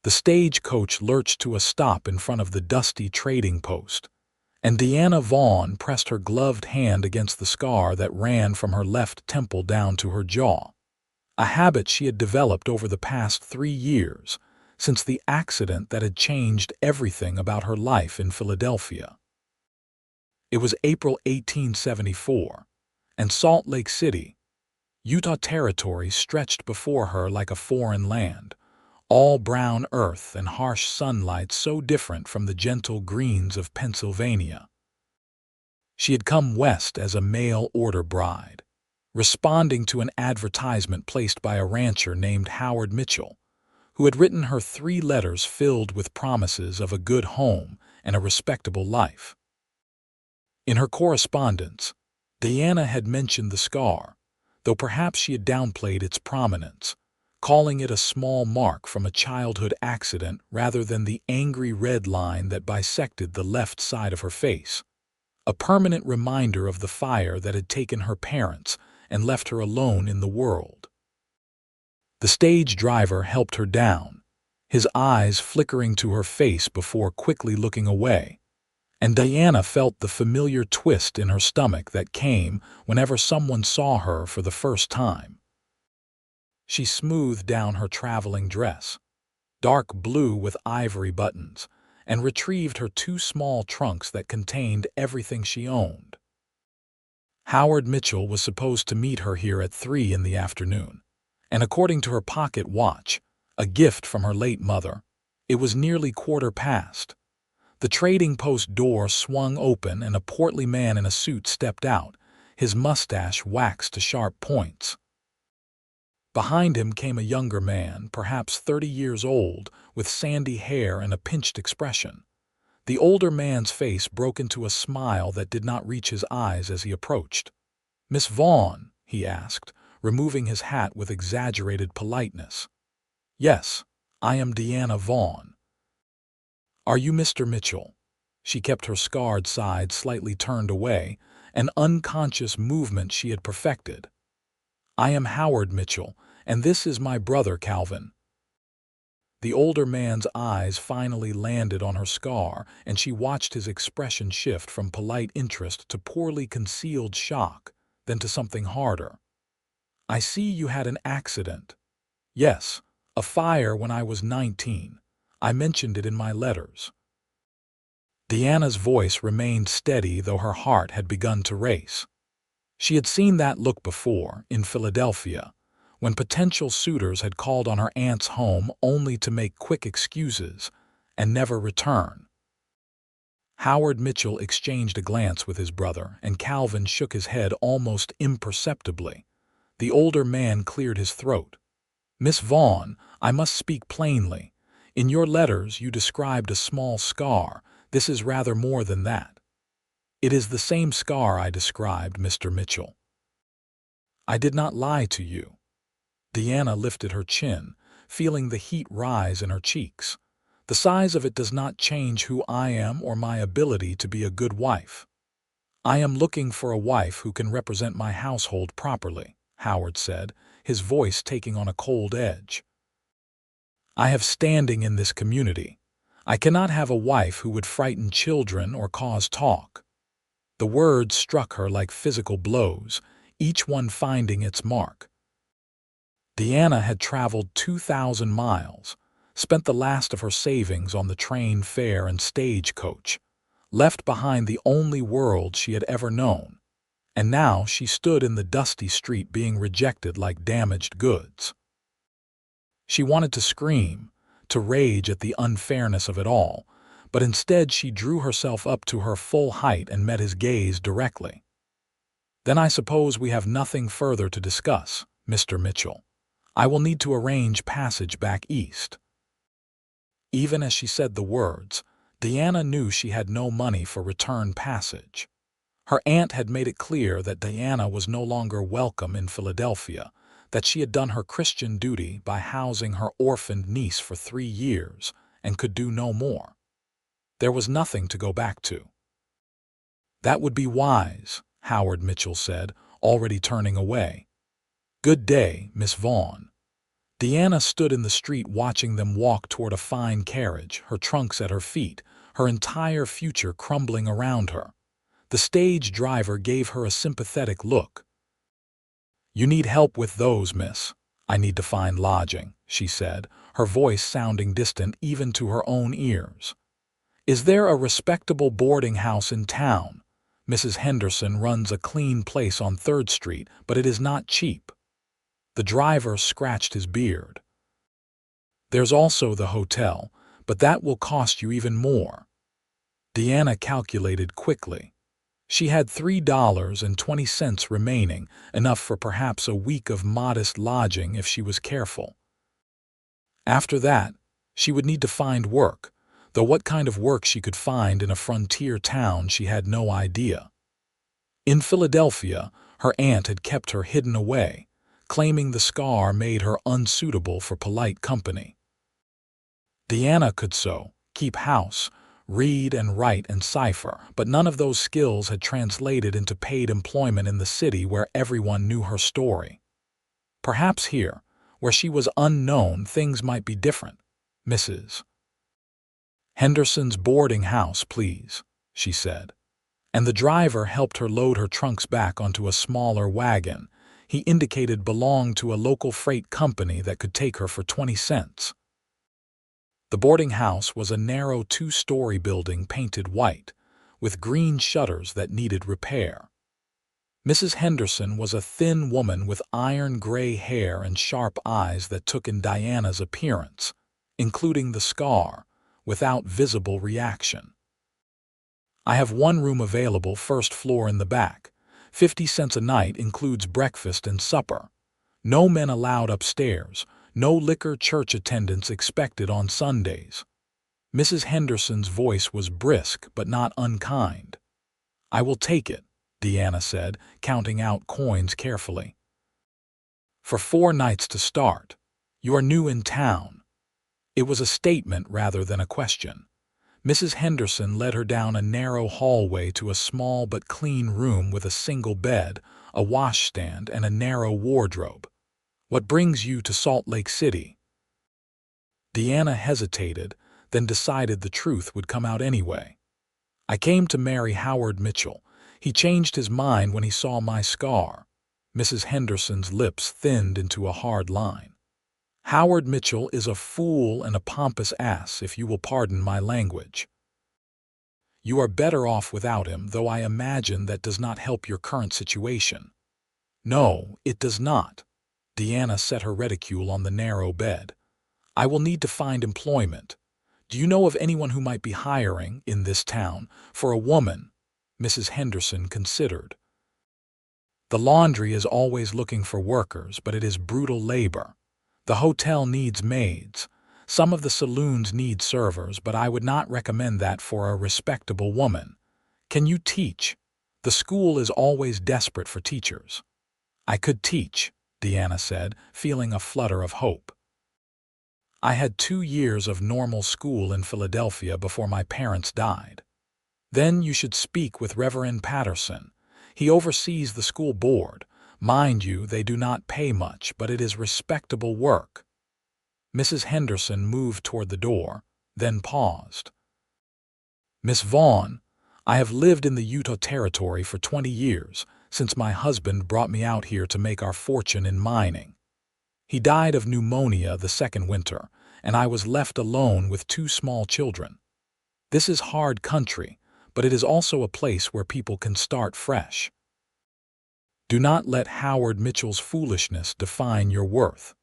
The stagecoach lurched to a stop in front of the dusty trading post, and Vaughn pressed her gloved hand against the scar that ran from her left temple down to her jaw, a habit she had developed over the past 3 years, since the accident that had changed everything about her life in Philadelphia. It was April 1874, and Salt Lake City, Utah territory stretched before her like a foreign land, all brown earth and harsh sunlight so different from the gentle greens of Pennsylvania. She had come west as a mail-order bride, responding to an advertisement placed by a rancher named Howard Mitchell, who had written her 3 letters filled with promises of a good home and a respectable life. In her correspondence, Diana had mentioned the scar, though perhaps she had downplayed its prominence, calling it a small mark from a childhood accident rather than the angry red line that bisected the left side of her face, a permanent reminder of the fire that had taken her parents and left her alone in the world. The stage driver helped her down, his eyes flickering to her face before quickly looking away, and Diana felt the familiar twist in her stomach that came whenever someone saw her for the first time. She smoothed down her traveling dress, dark blue with ivory buttons, and retrieved her 2 small trunks that contained everything she owned. Howard Mitchell was supposed to meet her here at 3 in the afternoon, and according to her pocket watch, a gift from her late mother, it was nearly 1/4 past. The trading post door swung open and a portly man in a suit stepped out, his mustache waxed to sharp points. Behind him came a younger man, perhaps 30 years old, with sandy hair and a pinched expression. The older man's face broke into a smile that did not reach his eyes as he approached. "Miss Vaughn?" he asked, removing his hat with exaggerated politeness. "Yes, I am Diana Vaughn." "Are you Mr. Mitchell?" She kept her scarred side slightly turned away, an unconscious movement she had perfected. "I am Howard Mitchell, and this is my brother Calvin." The older man's eyes finally landed on her scar, and she watched his expression shift from polite interest to poorly concealed shock, then to something harder. "I see you had an accident." "Yes, a fire when I was 19. I mentioned it in my letters." Diana's voice remained steady, though her heart had begun to race. She had seen that look before, in Philadelphia, when potential suitors had called on her aunt's home only to make quick excuses and never return. Howard Mitchell exchanged a glance with his brother, and Calvin shook his head almost imperceptibly. The older man cleared his throat. "Miss Vaughn, I must speak plainly. In your letters you described a small scar. This is rather more than that." "It is the same scar I described, Mr. Mitchell." "I did not lie to you." Diana lifted her chin, feeling the heat rise in her cheeks. "The size of it does not change who I am or my ability to be a good wife." "I am looking for a wife who can represent my household properly," Howard said, his voice taking on a cold edge. "I have standing in this community. I cannot have a wife who would frighten children or cause talk." The words struck her like physical blows, each one finding its mark. Diana had traveled 2,000 miles, spent the last of her savings on the train fare and stagecoach, left behind the only world she had ever known, and now she stood in the dusty street being rejected like damaged goods. She wanted to scream, to rage at the unfairness of it all, but instead she drew herself up to her full height and met his gaze directly. "Then I suppose we have nothing further to discuss, Mr. Mitchell. I will need to arrange passage back east." Even as she said the words, Diana knew she had no money for return passage. Her aunt had made it clear that Diana was no longer welcome in Philadelphia, that she had done her Christian duty by housing her orphaned niece for 3 years and could do no more. There was nothing to go back to. "That would be wise," Howard Mitchell said, already turning away. "Good day, Miss Vaughn." Deanna stood in the street watching them walk toward a fine carriage, her trunks at her feet, her entire future crumbling around her. The stage driver gave her a sympathetic look. "You need help with those, miss. I need to find lodging," she said, her voice sounding distant even to her own ears. "Is there a respectable boarding house in town? Mrs. Henderson runs a clean place on 3rd Street, but it is not cheap." The driver scratched his beard. "There's also the hotel, but that will cost you even more." Deanna calculated quickly. She had $3.20 remaining, enough for perhaps a week of modest lodging if she was careful. After that, she would need to find work, though what kind of work she could find in a frontier town she had no idea. In Philadelphia, her aunt had kept her hidden away, claiming the scar made her unsuitable for polite company. Deanna could sew, keep house, read and write and cipher, but none of those skills had translated into paid employment in the city where everyone knew her story. Perhaps here, where she was unknown, things might be different. "Mrs. Henderson's boarding house, please," she said. And the driver helped her load her trunks back onto a smaller wagon he indicated belonged to a local freight company that could take her for 20 cents. The boarding house was a narrow 2-story building painted white, with green shutters that needed repair. Mrs. Henderson was a thin woman with iron-gray hair and sharp eyes that took in Diana's appearance, including the scar, without visible reaction. "I have one room available, 1st floor in the back. 50 cents a night, includes breakfast and supper. No men allowed upstairs. No liquor, church attendance expected on Sundays." Mrs. Henderson's voice was brisk but not unkind. "I will take it," Deanna said, counting out coins carefully. "For 4 nights to start. You are new in town." It was a statement rather than a question. Mrs. Henderson led her down a narrow hallway to a small but clean room with a single bed, a washstand, and a narrow wardrobe. "What brings you to Salt Lake City?" Deanna hesitated, then decided the truth would come out anyway. "I came to marry Howard Mitchell. He changed his mind when he saw my scar." Mrs. Henderson's lips thinned into a hard line. "Howard Mitchell is a fool and a pompous ass, if you will pardon my language. You are better off without him, though I imagine that does not help your current situation." "No, it does not." Deanna set her reticule on the narrow bed. "I will need to find employment. Do you know of anyone who might be hiring, in this town, for a woman?" Mrs. Henderson considered. "The laundry is always looking for workers, but it is brutal labor. The hotel needs maids. Some of the saloons need servers, but I would not recommend that for a respectable woman. Can you teach? The school is always desperate for teachers." "I could teach," Deanna said, feeling a flutter of hope. "I had 2 years of normal school in Philadelphia before my parents died." "Then you should speak with Reverend Patterson. He oversees the school board. Mind you, they do not pay much, but it is respectable work." Mrs. Henderson moved toward the door, then paused. "Miss Vaughn, I have lived in the Utah Territory for 20 years, since my husband brought me out here to make our fortune in mining. He died of pneumonia the 2nd winter, and I was left alone with 2 small children. This is hard country, but it is also a place where people can start fresh. Do not let Howard Mitchell's foolishness define your worth."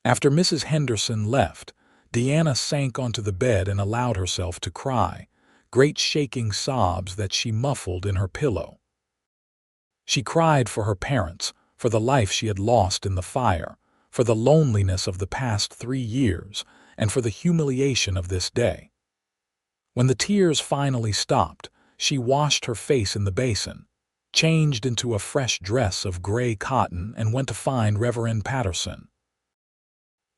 After Mrs. Henderson left, Deanna sank onto the bed and allowed herself to cry, great shaking sobs that she muffled in her pillow. She cried for her parents, for the life she had lost in the fire, for the loneliness of the past 3 years, and for the humiliation of this day. When the tears finally stopped, she washed her face in the basin, changed into a fresh dress of gray cotton, and went to find Reverend Patterson.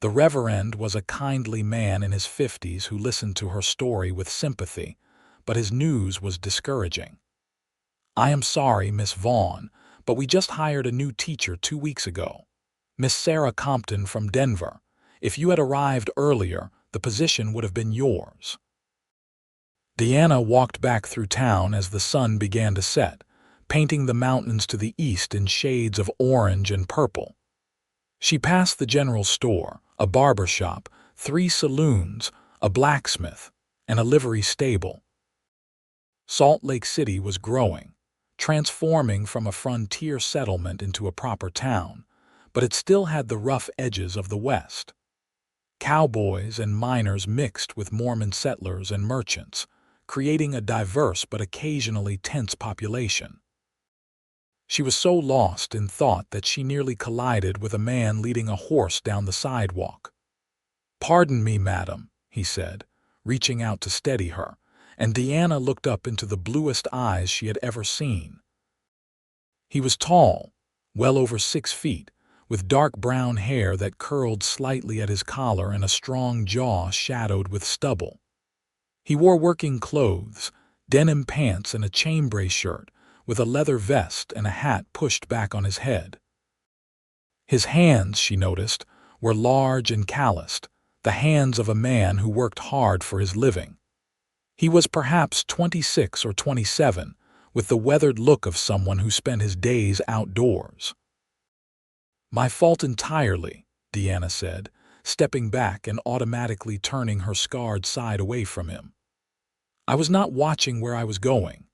The Reverend was a kindly man in his 50s who listened to her story with sympathy, but his news was discouraging. "I am sorry, Miss Vaughn, but we just hired a new teacher 2 weeks ago." Miss Sarah Compton from Denver. If you had arrived earlier, the position would have been yours." Deanna walked back through town as the sun began to set, painting the mountains to the east in shades of orange and purple. She passed the general store, a barber shop, 3 saloons, a blacksmith, and a livery stable. Salt Lake City was growing, transforming from a frontier settlement into a proper town, but it still had the rough edges of the West. Cowboys and miners mixed with Mormon settlers and merchants, creating a diverse but occasionally tense population. She was so lost in thought that she nearly collided with a man leading a horse down the sidewalk. "Pardon me, madam," he said, reaching out to steady her, and Deanna looked up into the bluest eyes she had ever seen. He was tall, well over 6 feet, with dark brown hair that curled slightly at his collar and a strong jaw shadowed with stubble. He wore working clothes, denim pants and a chambray shirt, with a leather vest and a hat pushed back on his head. His hands, she noticed, were large and calloused, the hands of a man who worked hard for his living. He was perhaps 26 or 27, with the weathered look of someone who spent his days outdoors. "My fault entirely," Deanna said, stepping back and automatically turning her scarred side away from him. "I was not watching where I was going.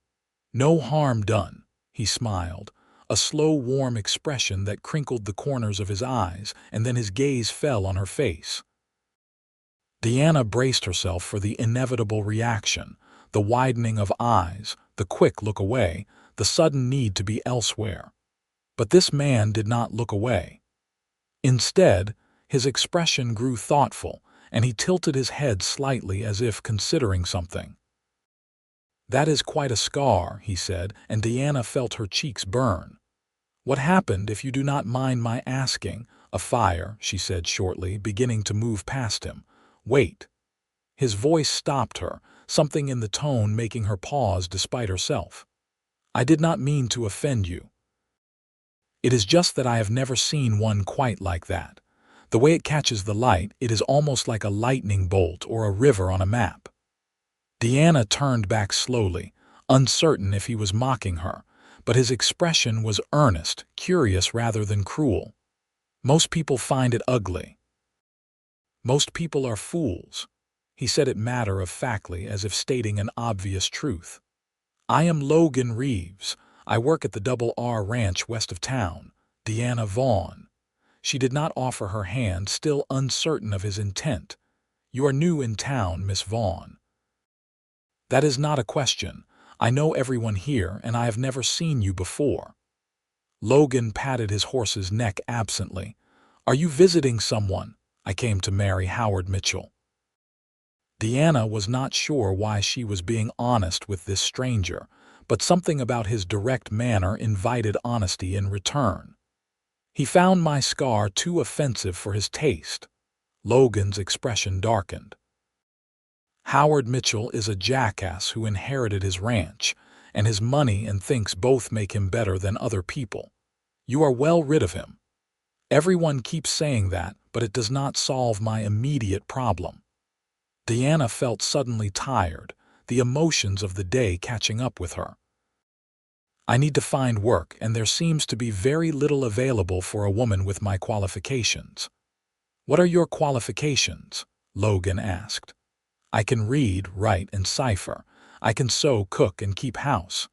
No harm done," he smiled, a slow, warm expression that crinkled the corners of his eyes, and then his gaze fell on her face. Deanna braced herself for the inevitable reaction, the widening of eyes, the quick look away, the sudden need to be elsewhere. But this man did not look away. Instead, his expression grew thoughtful, and he tilted his head slightly as if considering something. "That is quite a scar," he said, and Deanna felt her cheeks burn. "What happened, if you do not mind my asking?" "A fire," she said shortly, beginning to move past him. "Wait." His voice stopped her, something in the tone making her pause despite herself. "I did not mean to offend you. It is just that I have never seen one quite like that. The way it catches the light, it is almost like a lightning bolt or a river on a map." Deanna turned back slowly, uncertain if he was mocking her, but his expression was earnest, curious rather than cruel. "Most people find it ugly. Most people are fools." He said it matter-of-factly, as if stating an obvious truth. "I am Logan Reeves. I work at the Double R Ranch west of town. Deanna Vaughn." She did not offer her hand, still uncertain of his intent. "You are new in town, Miss Vaughn." "That is not a question. I know everyone here, and I have never seen you before." Logan patted his horse's neck absently. "Are you visiting someone?" "I came to marry Howard Mitchell." Deanna was not sure why she was being honest with this stranger, but something about his direct manner invited honesty in return. "He found my scar too offensive for his taste." Logan's expression darkened. "Howard Mitchell is a jackass who inherited his ranch, and his money and thinks both make him better than other people. You are well rid of him. Everyone keeps saying that, but it does not solve my immediate problem." Deanna felt suddenly tired, the emotions of the day catching up with her. "I need to find work, and there seems to be very little available for a woman with my qualifications." "What are your qualifications?" Logan asked. "I can read, write, and cipher. I can sew, cook, and keep house.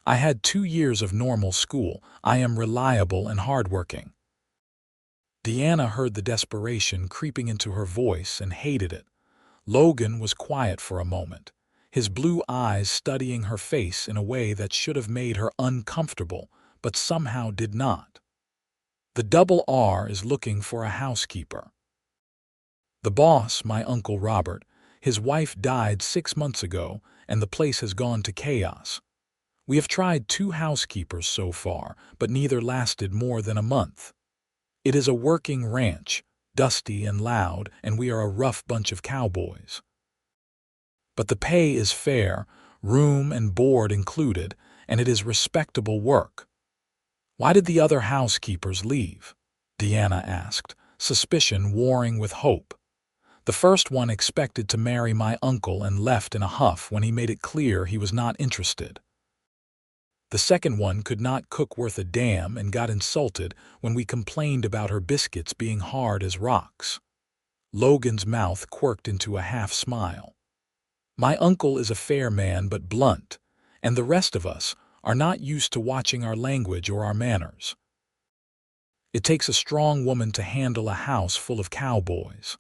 I had 2 years of normal school. I am reliable and hardworking." Deanna heard the desperation creeping into her voice and hated it. Logan was quiet for a moment, his blue eyes studying her face in a way that should have made her uncomfortable, but somehow did not. "The Double R is looking for a housekeeper. The boss, my Uncle Robert, his wife died 6 months ago, and the place has gone to chaos. We have tried 2 housekeepers so far, but neither lasted more than a month. It is a working ranch, dusty and loud, and we are a rough bunch of cowboys. But the pay is fair, room and board included, and it is respectable work." "Why did the other housekeepers leave?" Deanna asked, suspicion warring with hope. The first one expected to marry my uncle and left in a huff when he made it clear he was not interested. The second one could not cook worth a damn and got insulted when we complained about her biscuits being hard as rocks. Logan's mouth quirked into a half-smile. My uncle is a fair man but blunt, and the rest of us are not used to watching our language or our manners. It takes a strong woman to handle a house full of cowboys.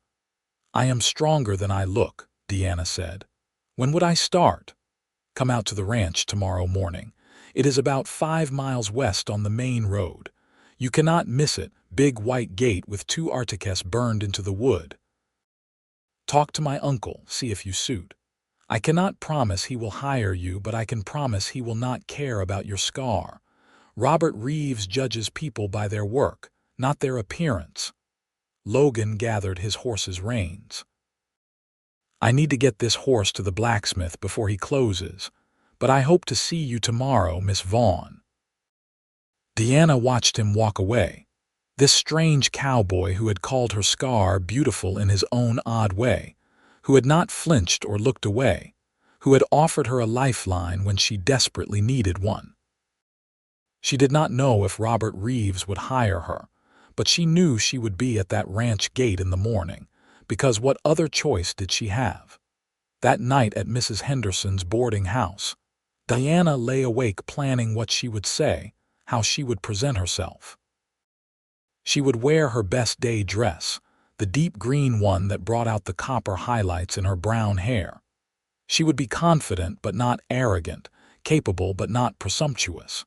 I am stronger than I look, Deanna said. When would I start? Come out to the ranch tomorrow morning. It is about 5 miles west on the main road. You cannot miss it, big white gate with 2 artichokes burned into the wood. Talk to my uncle, see if you suit. I cannot promise he will hire you, but I can promise he will not care about your scar. Robert Reeves judges people by their work, not their appearance. Logan gathered his horse's reins. I need to get this horse to the blacksmith before he closes, but I hope to see you tomorrow, Miss Vaughn. Deanna watched him walk away. This strange cowboy who had called her scar beautiful in his own odd way, who had not flinched or looked away, who had offered her a lifeline when she desperately needed one. She did not know if Robert Reeves would hire her, but she knew she would be at that ranch gate in the morning, because what other choice did she have? That night at Mrs. Henderson's boarding house, Diana lay awake planning what she would say, how she would present herself. She would wear her best day dress, the deep green one that brought out the copper highlights in her brown hair. She would be confident but not arrogant, capable but not presumptuous.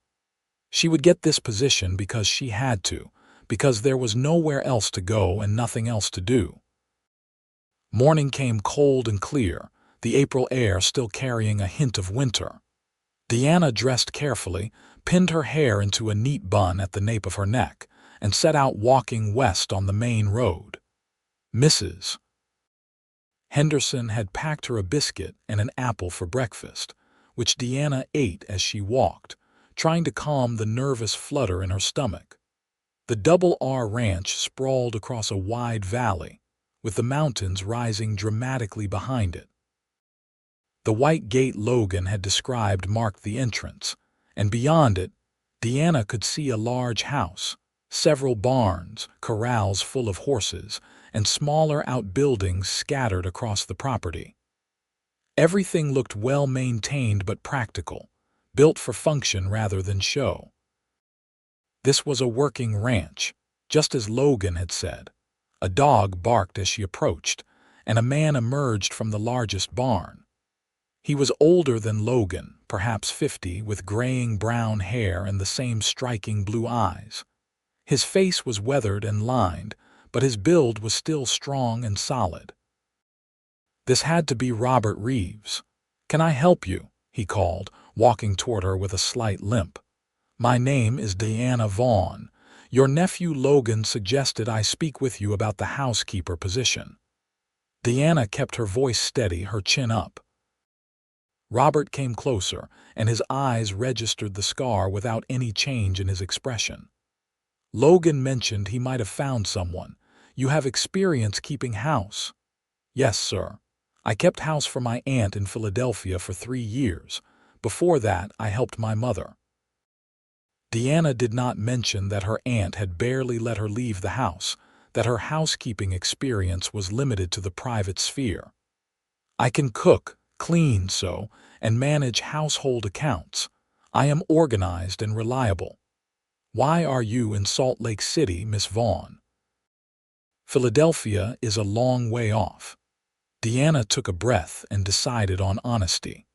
She would get this position because she had to, because there was nowhere else to go and nothing else to do. Morning came cold and clear, the April air still carrying a hint of winter. Deanna dressed carefully, pinned her hair into a neat bun at the nape of her neck, and set out walking west on the main road. Mrs. Henderson had packed her a biscuit and an apple for breakfast, which Deanna ate as she walked, trying to calm the nervous flutter in her stomach. The Double R Ranch sprawled across a wide valley, with the mountains rising dramatically behind it. The white gate Logan had described marked the entrance, and beyond it, Deanna could see a large house, several barns, corrals full of horses, and smaller outbuildings scattered across the property. Everything looked well maintained but practical, built for function rather than show. This was a working ranch, just as Logan had said. A dog barked as she approached, and a man emerged from the largest barn. He was older than Logan, perhaps 50, with graying brown hair and the same striking blue eyes. His face was weathered and lined, but his build was still strong and solid. This had to be Robert Reeves. "Can I help you?" he called, walking toward her with a slight limp. "My name is Deanna Vaughn. Your nephew Logan suggested I speak with you about the housekeeper position." Deanna kept her voice steady, her chin up. Robert came closer, and his eyes registered the scar without any change in his expression. "Logan mentioned he might have found someone. You have experience keeping house?" "Yes, sir. I kept house for my aunt in Philadelphia for 3 years. Before that, I helped my mother." Deanna did not mention that her aunt had barely let her leave the house, that her housekeeping experience was limited to the private sphere. "I can cook, clean, and manage household accounts. I am organized and reliable." "Why are you in Salt Lake City, Miss Vaughn?" "Philadelphia is a long way off." Deanna took a breath and decided on honesty.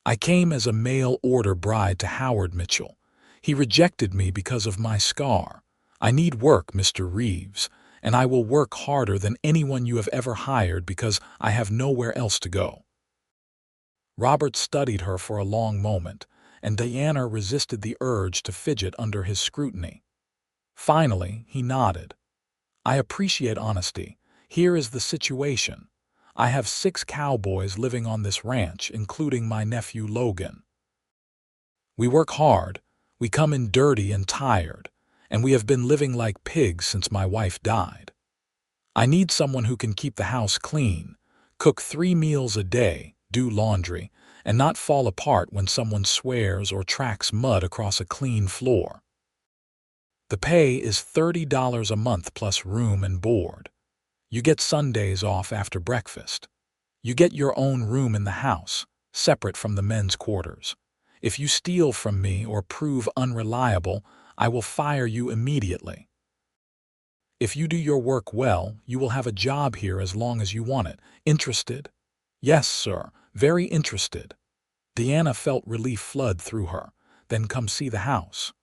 "I came as a mail-order bride to Howard Mitchell. He rejected me because of my scar. I need work, Mr. Reeves, and I will work harder than anyone you have ever hired because I have nowhere else to go." Robert studied her for a long moment, and Diana resisted the urge to fidget under his scrutiny. Finally, he nodded. "I appreciate honesty. Here is the situation. I have 6 cowboys living on this ranch, including my nephew Logan. We work hard, we come in dirty and tired, and we have been living like pigs since my wife died. I need someone who can keep the house clean, cook 3 meals a day, do laundry, and not fall apart when someone swears or tracks mud across a clean floor. The pay is $30 a month plus room and board. You get Sundays off after breakfast. You get your own room in the house, separate from the men's quarters. If you steal from me or prove unreliable, I will fire you immediately. If you do your work well, you will have a job here as long as you want it. Interested? Yes, sir. Very interested. Deanna felt relief flood through her. Then come see the house.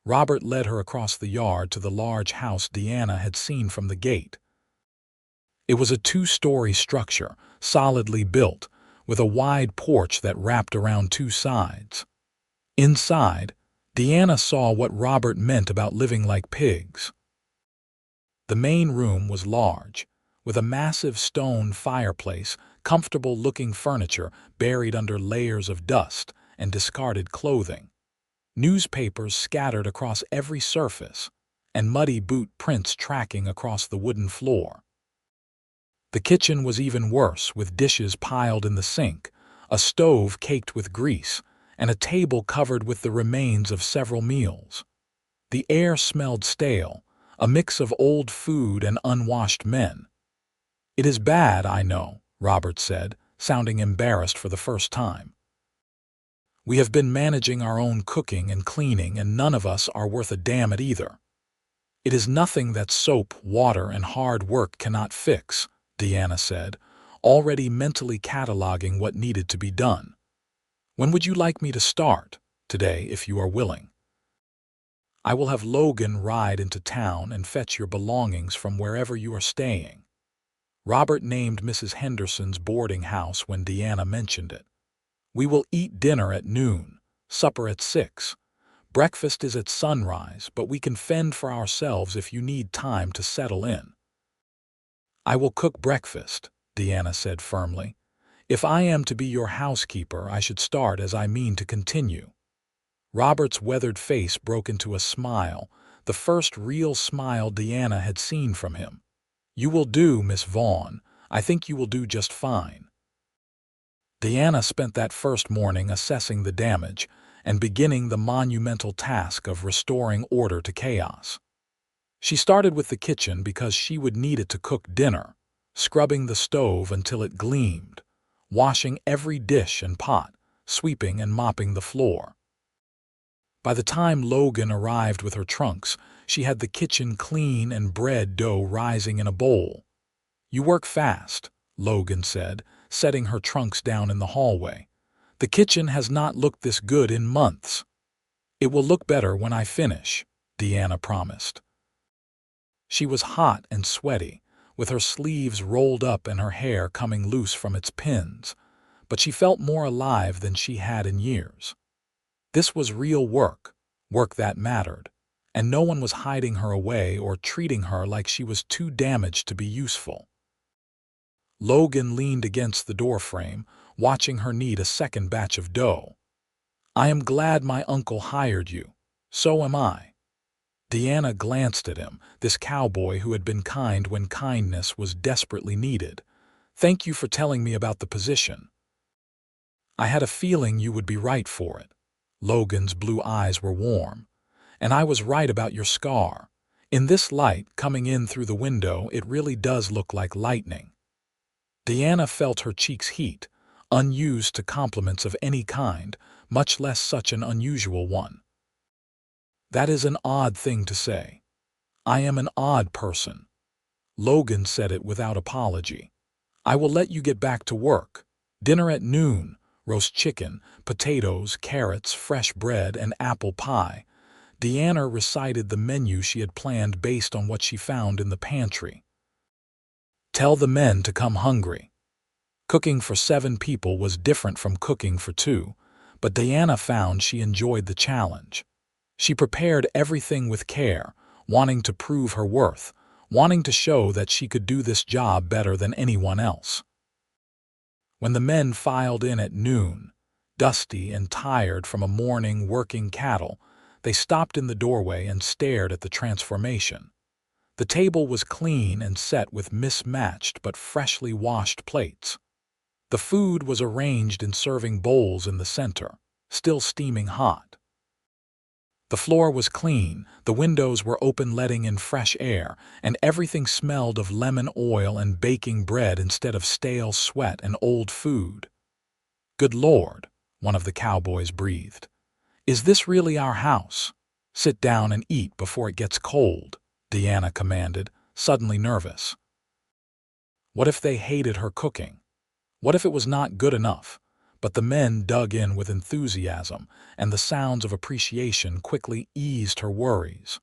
Robert led her across the yard to the large house Deanna had seen from the gate. It was a 2-story structure, solidly built, with a wide porch that wrapped around 2 sides. Inside, Deanna saw what Robert meant about living like pigs. The main room was large, with a massive stone fireplace, comfortable-looking furniture buried under layers of dust and discarded clothing, newspapers scattered across every surface, and muddy boot prints tracking across the wooden floor. The kitchen was even worse, with dishes piled in the sink, a stove caked with grease, and a table covered with the remains of several meals. The air smelled stale, a mix of old food and unwashed men. "It is bad, I know," Robert said, sounding embarrassed for the first time. "We have been managing our own cooking and cleaning, and none of us are worth a damn at either. It is nothing that soap, water, and hard work cannot fix," Deanna said, already mentally cataloging what needed to be done. "When would you like me to start?" "Today, if you are willing. I will have Logan ride into town and fetch your belongings from wherever you are staying." Robert named Mrs. Henderson's boarding house when Deanna mentioned it. "We will eat dinner at noon, supper at 6. Breakfast is at sunrise, but we can fend for ourselves if you need time to settle in." "I will cook breakfast," Deanna said firmly. "If I am to be your housekeeper, I should start as I mean to continue." Robert's weathered face broke into a smile, the first real smile Deanna had seen from him. "You will do, Miss Vaughn. I think you will do just fine." Deanna spent that first morning assessing the damage and beginning the monumental task of restoring order to chaos. She started with the kitchen because she would need it to cook dinner, scrubbing the stove until it gleamed, washing every dish and pot, sweeping and mopping the floor. By the time Logan arrived with her trunks, she had the kitchen clean and bread dough rising in a bowl. "You work fast," Logan said, setting her trunks down in the hallway. "The kitchen has not looked this good in months." "It will look better when I finish," Deanna promised. She was hot and sweaty, with her sleeves rolled up and her hair coming loose from its pins, but she felt more alive than she had in years. This was real work, work that mattered, and no one was hiding her away or treating her like she was too damaged to be useful. Logan leaned against the doorframe, watching her knead a second batch of dough. "I am glad my uncle hired you. So am I." Deanna glanced at him, this cowboy who had been kind when kindness was desperately needed. "Thank you for telling me about the position. I had a feeling you would be right for it." Logan's blue eyes were warm. "And I was right about your scar. In this light, coming in through the window, it really does look like lightning." Deanna felt her cheeks heat, unused to compliments of any kind, much less such an unusual one. "That is an odd thing to say." "I am an odd person." Logan said it without apology. "I will let you get back to work. Dinner at noon, roast chicken, potatoes, carrots, fresh bread, and apple pie." Deanna recited the menu she had planned based on what she found in the pantry. "Tell the men to come hungry." Cooking for 7 people was different from cooking for 2, but Deanna found she enjoyed the challenge. She prepared everything with care, wanting to prove her worth, wanting to show that she could do this job better than anyone else. When the men filed in at noon, dusty and tired from a morning working cattle, They stopped in the doorway and stared at the transformation. The table was clean and set with mismatched but freshly washed plates. The food was arranged in serving bowls in the center, still steaming hot. The floor was clean, the windows were open letting in fresh air, and everything smelled of lemon oil and baking bread instead of stale sweat and old food. "Good Lord," one of the cowboys breathed. "Is this really our house? Sit down and eat before it gets cold," Deanna commanded, suddenly nervous. What if they hated her cooking? What if it was not good enough? But the men dug in with enthusiasm, and the sounds of appreciation quickly eased her worries.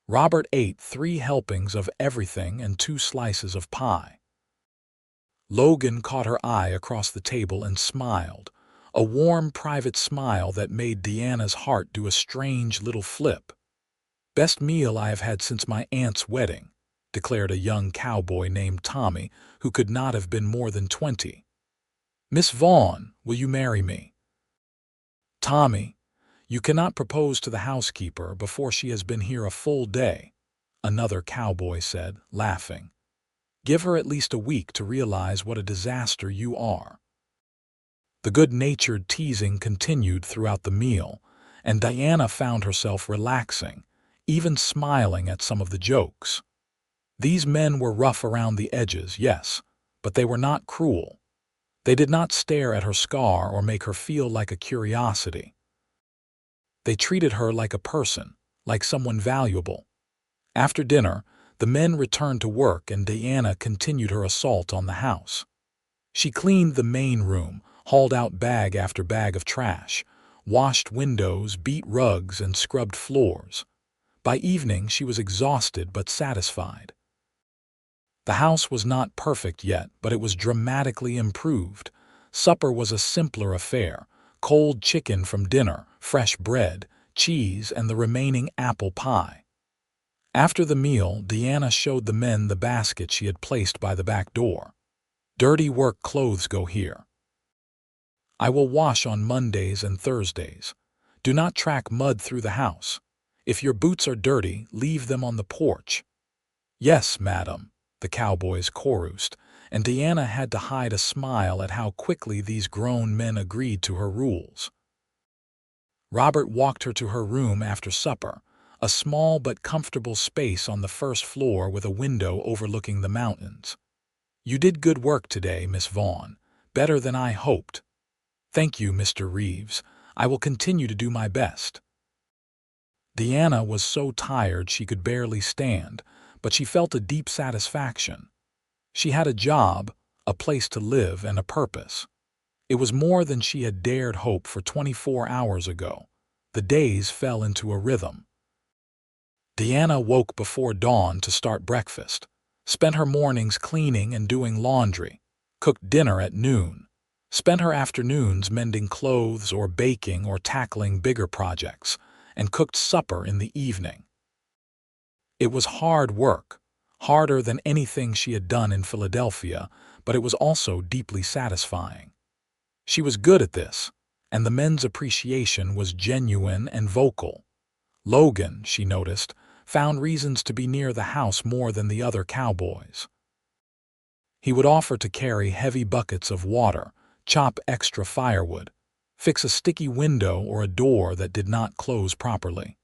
Robert ate 3 helpings of everything and 2 slices of pie. Logan caught her eye across the table and smiled, a warm, private smile that made Deanna's heart do a strange little flip. "Best meal I have had since my aunt's wedding," declared a young cowboy named Tommy, who could not have been more than 20. "Miss Vaughn, will you marry me?" "Tommy, you cannot propose to the housekeeper before she has been here a full day," another cowboy said, laughing. "Give her at least a week to realize what a disaster you are." The good-natured teasing continued throughout the meal, and Diana found herself relaxing, even smiling at some of the jokes. These men were rough around the edges, yes, but they were not cruel. They did not stare at her scar or make her feel like a curiosity. They treated her like a person, like someone valuable. After dinner, the men returned to work and Diana continued her assault on the house. She cleaned the main room, hauled out bag after bag of trash, washed windows, beat rugs, and scrubbed floors. By evening, she was exhausted but satisfied. The house was not perfect yet, but it was dramatically improved. Supper was a simpler affair: cold chicken from dinner, fresh bread, cheese, and the remaining apple pie. After the meal, Deanna showed the men the basket she had placed by the back door. "Dirty work clothes go here. I will wash on Mondays and Thursdays. Do not track mud through the house. If your boots are dirty, leave them on the porch." "Yes, madam," the cowboys chorused, and Deanna had to hide a smile at how quickly these grown men agreed to her rules. Robert walked her to her room after supper, a small but comfortable space on the first floor with a window overlooking the mountains. "You did good work today, Miss Vaughn. Better than I hoped." "Thank you, Mr. Reeves. I will continue to do my best." Deanna was so tired she could barely stand, but she felt a deep satisfaction. She had a job, a place to live, and a purpose. It was more than she had dared hope for 24 hours ago. The days fell into a rhythm. Deanna woke before dawn to start breakfast, spent her mornings cleaning and doing laundry, cooked dinner at noon, spent her afternoons mending clothes or baking or tackling bigger projects, and cooked supper in the evening. It was hard work, harder than anything she had done in Philadelphia, but it was also deeply satisfying. She was good at this, and the men's appreciation was genuine and vocal. Logan, she noticed, found reasons to be near the house more than the other cowboys. He would offer to carry heavy buckets of water, chop extra firewood, fix a sticky window or a door that did not close properly.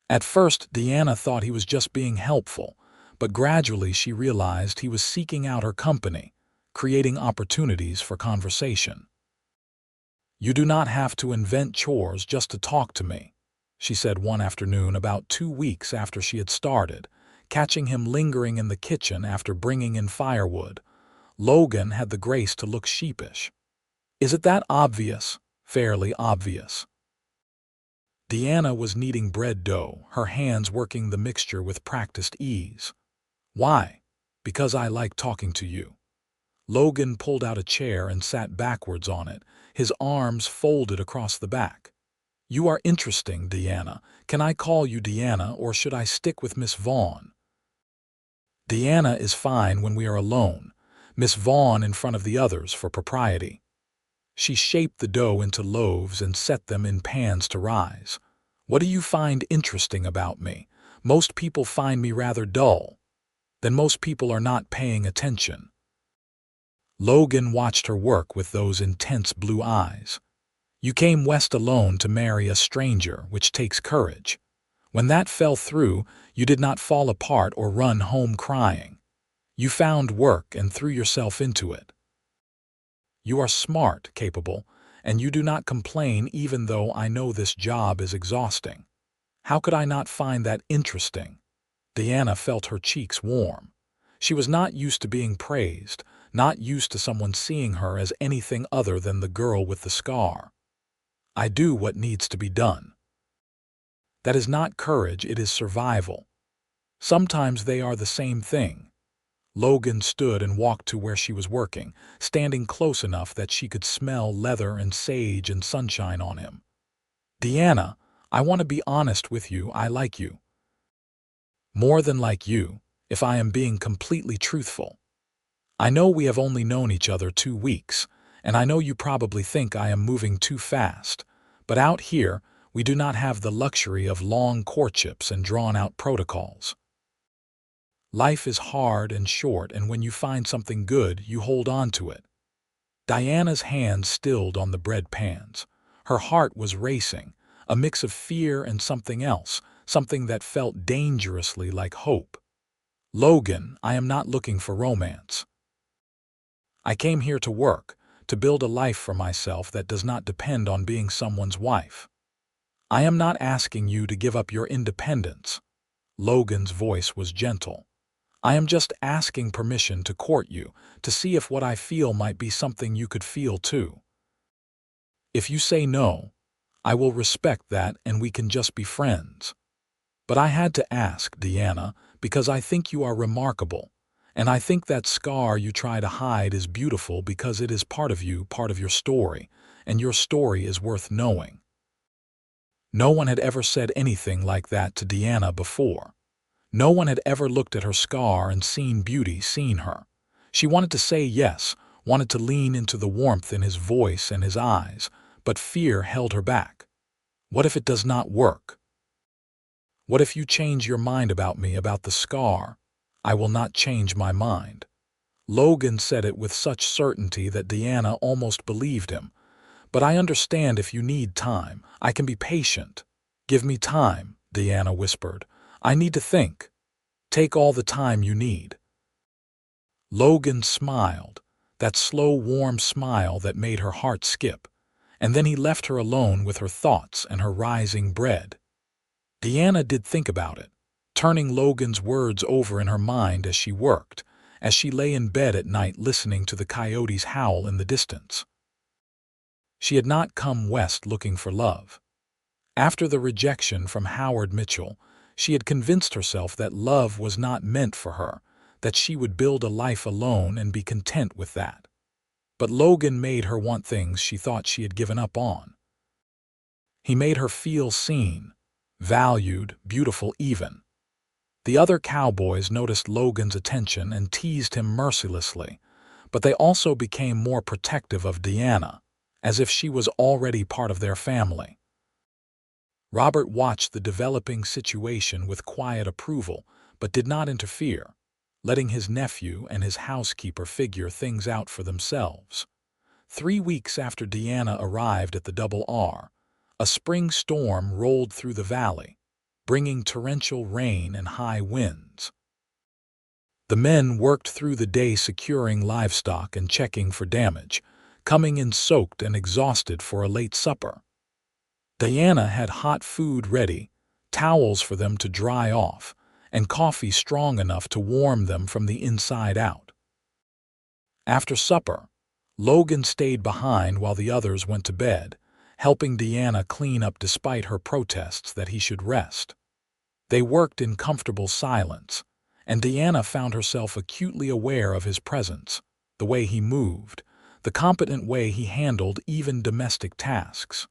At first, Deanna thought he was just being helpful, but gradually she realized he was seeking out her company, creating opportunities for conversation. "You do not have to invent chores just to talk to me," she said one afternoon about 2 weeks after she had started, catching him lingering in the kitchen after bringing in firewood. Logan had the grace to look sheepish. "Is it that obvious?" "Fairly obvious." Deanna was kneading bread dough, her hands working the mixture with practiced ease. "Why?" "Because I like talking to you." Logan pulled out a chair and sat backwards on it, his arms folded across the back. "You are interesting, Deanna. Can I call you Deanna, or should I stick with Miss Vaughn?" "Deanna is fine when we are alone. Miss Vaughn in front of the others for propriety." She shaped the dough into loaves and set them in pans to rise. What do you find interesting about me? Most people find me rather dull. Then most people are not paying attention. Logan watched her work with those intense blue eyes. You came west alone to marry a stranger, which takes courage. When that fell through, you did not fall apart or run home crying. You found work and threw yourself into it. You are smart, capable, and you do not complain even though I know this job is exhausting. How could I not find that interesting? Deanna felt her cheeks warm. She was not used to being praised, not used to someone seeing her as anything other than the girl with the scar. I do what needs to be done. That is not courage, it is survival. Sometimes they are the same thing. Logan stood and walked to where she was working, standing close enough that she could smell leather and sage and sunshine on him. Deanna, I want to be honest with you, I like you. More than like you, if I am being completely truthful. I know we have only known each other 2 weeks, and I know you probably think I am moving too fast, but out here, we do not have the luxury of long courtships and drawn-out protocols. Life is hard and short, and when you find something good, you hold on to it. Diana's hands stilled on the bread pans. Her heart was racing, a mix of fear and something else, something that felt dangerously like hope. Logan, I am not looking for romance. I came here to work, to build a life for myself that does not depend on being someone's wife. I am not asking you to give up your independence. Logan's voice was gentle. I am just asking permission to court you, to see if what I feel might be something you could feel too. If you say no, I will respect that and we can just be friends. But I had to ask, Deanna, because I think you are remarkable, and I think that scar you try to hide is beautiful because it is part of you, part of your story, and your story is worth knowing. No one had ever said anything like that to Deanna before. No one had ever looked at her scar and seen beauty, seen her. She wanted to say yes, wanted to lean into the warmth in his voice and his eyes, but fear held her back. What if it does not work? What if you change your mind about me, about the scar? I will not change my mind. Logan said it with such certainty that Deanna almost believed him. But I understand if you need time. I can be patient. Give me time, Deanna whispered. I need to think. Take all the time you need. Logan smiled, that slow, warm smile that made her heart skip, and then he left her alone with her thoughts and her rising bread. Deanna did think about it, turning Logan's words over in her mind as she worked, as she lay in bed at night listening to the coyotes howl in the distance. She had not come west looking for love. After the rejection from Howard Mitchell, she had convinced herself that love was not meant for her, that she would build a life alone and be content with that. But Logan made her want things she thought she had given up on. He made her feel seen, valued, beautiful even. The other cowboys noticed Logan's attention and teased him mercilessly, but they also became more protective of Deanna, as if she was already part of their family. Robert watched the developing situation with quiet approval, but did not interfere, letting his nephew and his housekeeper figure things out for themselves. 3 weeks after Deanna arrived at the Double R, a spring storm rolled through the valley, bringing torrential rain and high winds. The men worked through the day securing livestock and checking for damage, coming in soaked and exhausted for a late supper. Deanna had hot food ready, towels for them to dry off, and coffee strong enough to warm them from the inside out. After supper, Logan stayed behind while the others went to bed, helping Deanna clean up despite her protests that he should rest. They worked in comfortable silence, and Deanna found herself acutely aware of his presence, the way he moved, the competent way he handled even domestic tasks.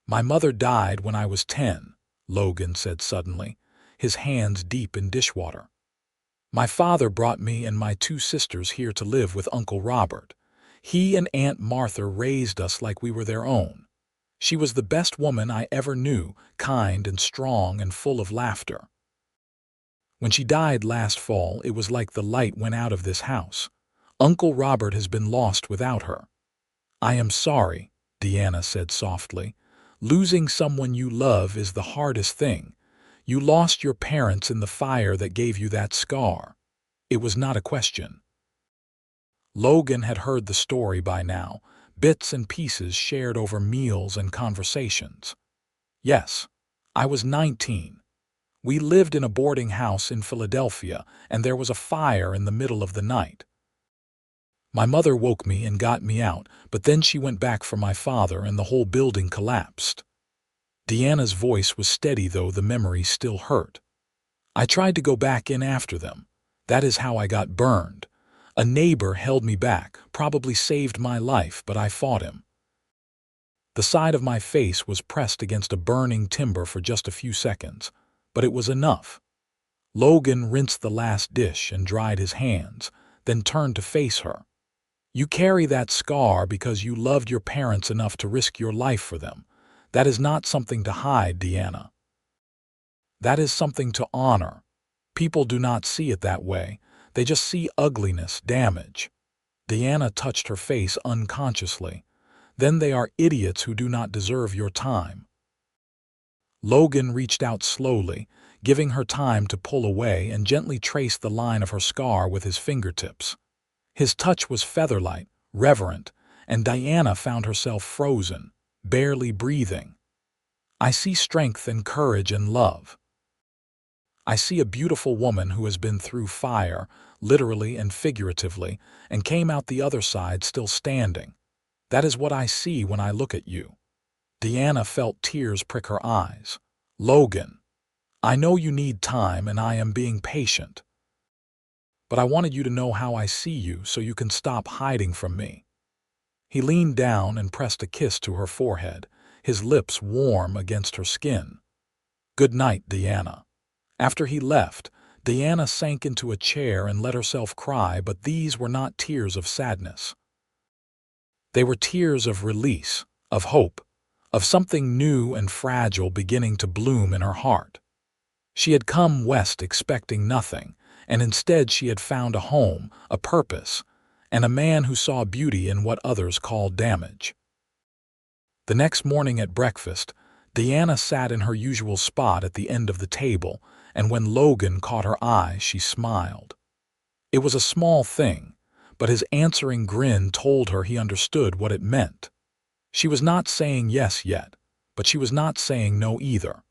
"My mother died when I was 10, Logan said suddenly, his hands deep in dishwater. My father brought me and my 2 sisters here to live with Uncle Robert. He and Aunt Martha raised us like we were their own. She was the best woman I ever knew, kind and strong and full of laughter. When she died last fall, it was like the light went out of this house. Uncle Robert has been lost without her. I am sorry, Deanna said softly. Losing someone you love is the hardest thing. You lost your parents in the fire that gave you that scar. It was not a question. Logan had heard the story by now, bits and pieces shared over meals and conversations. Yes, I was 19. We lived in a boarding house in Philadelphia, and there was a fire in the middle of the night. My mother woke me and got me out, but then she went back for my father and the whole building collapsed. Deanna's voice was steady, though the memory still hurt. I tried to go back in after them. That is how I got burned. A neighbor held me back, probably saved my life, but I fought him. The side of my face was pressed against a burning timber for just a few seconds, but it was enough. Logan rinsed the last dish and dried his hands, then turned to face her. You carry that scar because you loved your parents enough to risk your life for them. That is not something to hide, Deanna. That is something to honor. People do not see it that way. They just see ugliness, damage. Deanna touched her face unconsciously. Then they are idiots who do not deserve your time. Logan reached out slowly, giving her time to pull away, and gently traced the line of her scar with his fingertips. His touch was featherlight, reverent, and Deanna found herself frozen, barely breathing. I see strength and courage and love. I see a beautiful woman who has been through fire, literally and figuratively, and came out the other side still standing. That is what I see when I look at you. Deanna felt tears prick her eyes. Logan, I know you need time and I am being patient. But I wanted you to know how I see you so you can stop hiding from me. He leaned down and pressed a kiss to her forehead, his lips warm against her skin. Good night, Deanna. After he left, Deanna sank into a chair and let herself cry, but these were not tears of sadness. They were tears of release, of hope, of something new and fragile beginning to bloom in her heart. She had come west expecting nothing, and instead she had found a home, a purpose, and a man who saw beauty in what others called damage. The next morning at breakfast, Deanna sat in her usual spot at the end of the table, and when Logan caught her eye, she smiled. It was a small thing, but his answering grin told her he understood what it meant. She was not saying yes yet, but she was not saying no either.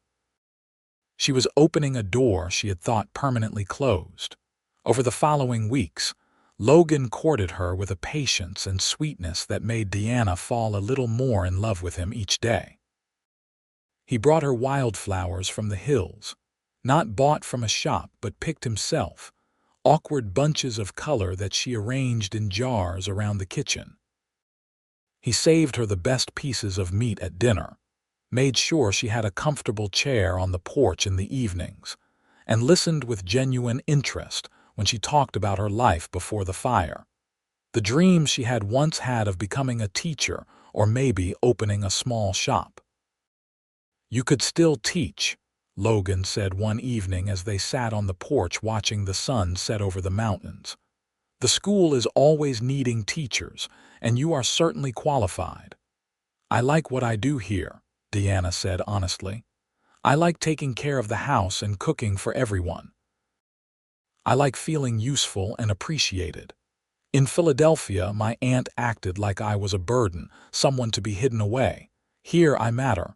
She was opening a door she had thought permanently closed. Over the following weeks, Logan courted her with a patience and sweetness that made Deanna fall a little more in love with him each day. He brought her wildflowers from the hills, not bought from a shop but picked himself, awkward bunches of color that she arranged in jars around the kitchen. He saved her the best pieces of meat at dinner, made sure she had a comfortable chair on the porch in the evenings, and listened with genuine interest when she talked about her life before the fire. The dreams she had once had of becoming a teacher or maybe opening a small shop. You could still teach, Logan said one evening as they sat on the porch watching the sun set over the mountains. The school is always needing teachers, and you are certainly qualified. I like what I do here, Deanna said honestly. I like taking care of the house and cooking for everyone. I like feeling useful and appreciated. In Philadelphia, my aunt acted like I was a burden, someone to be hidden away. Here I matter.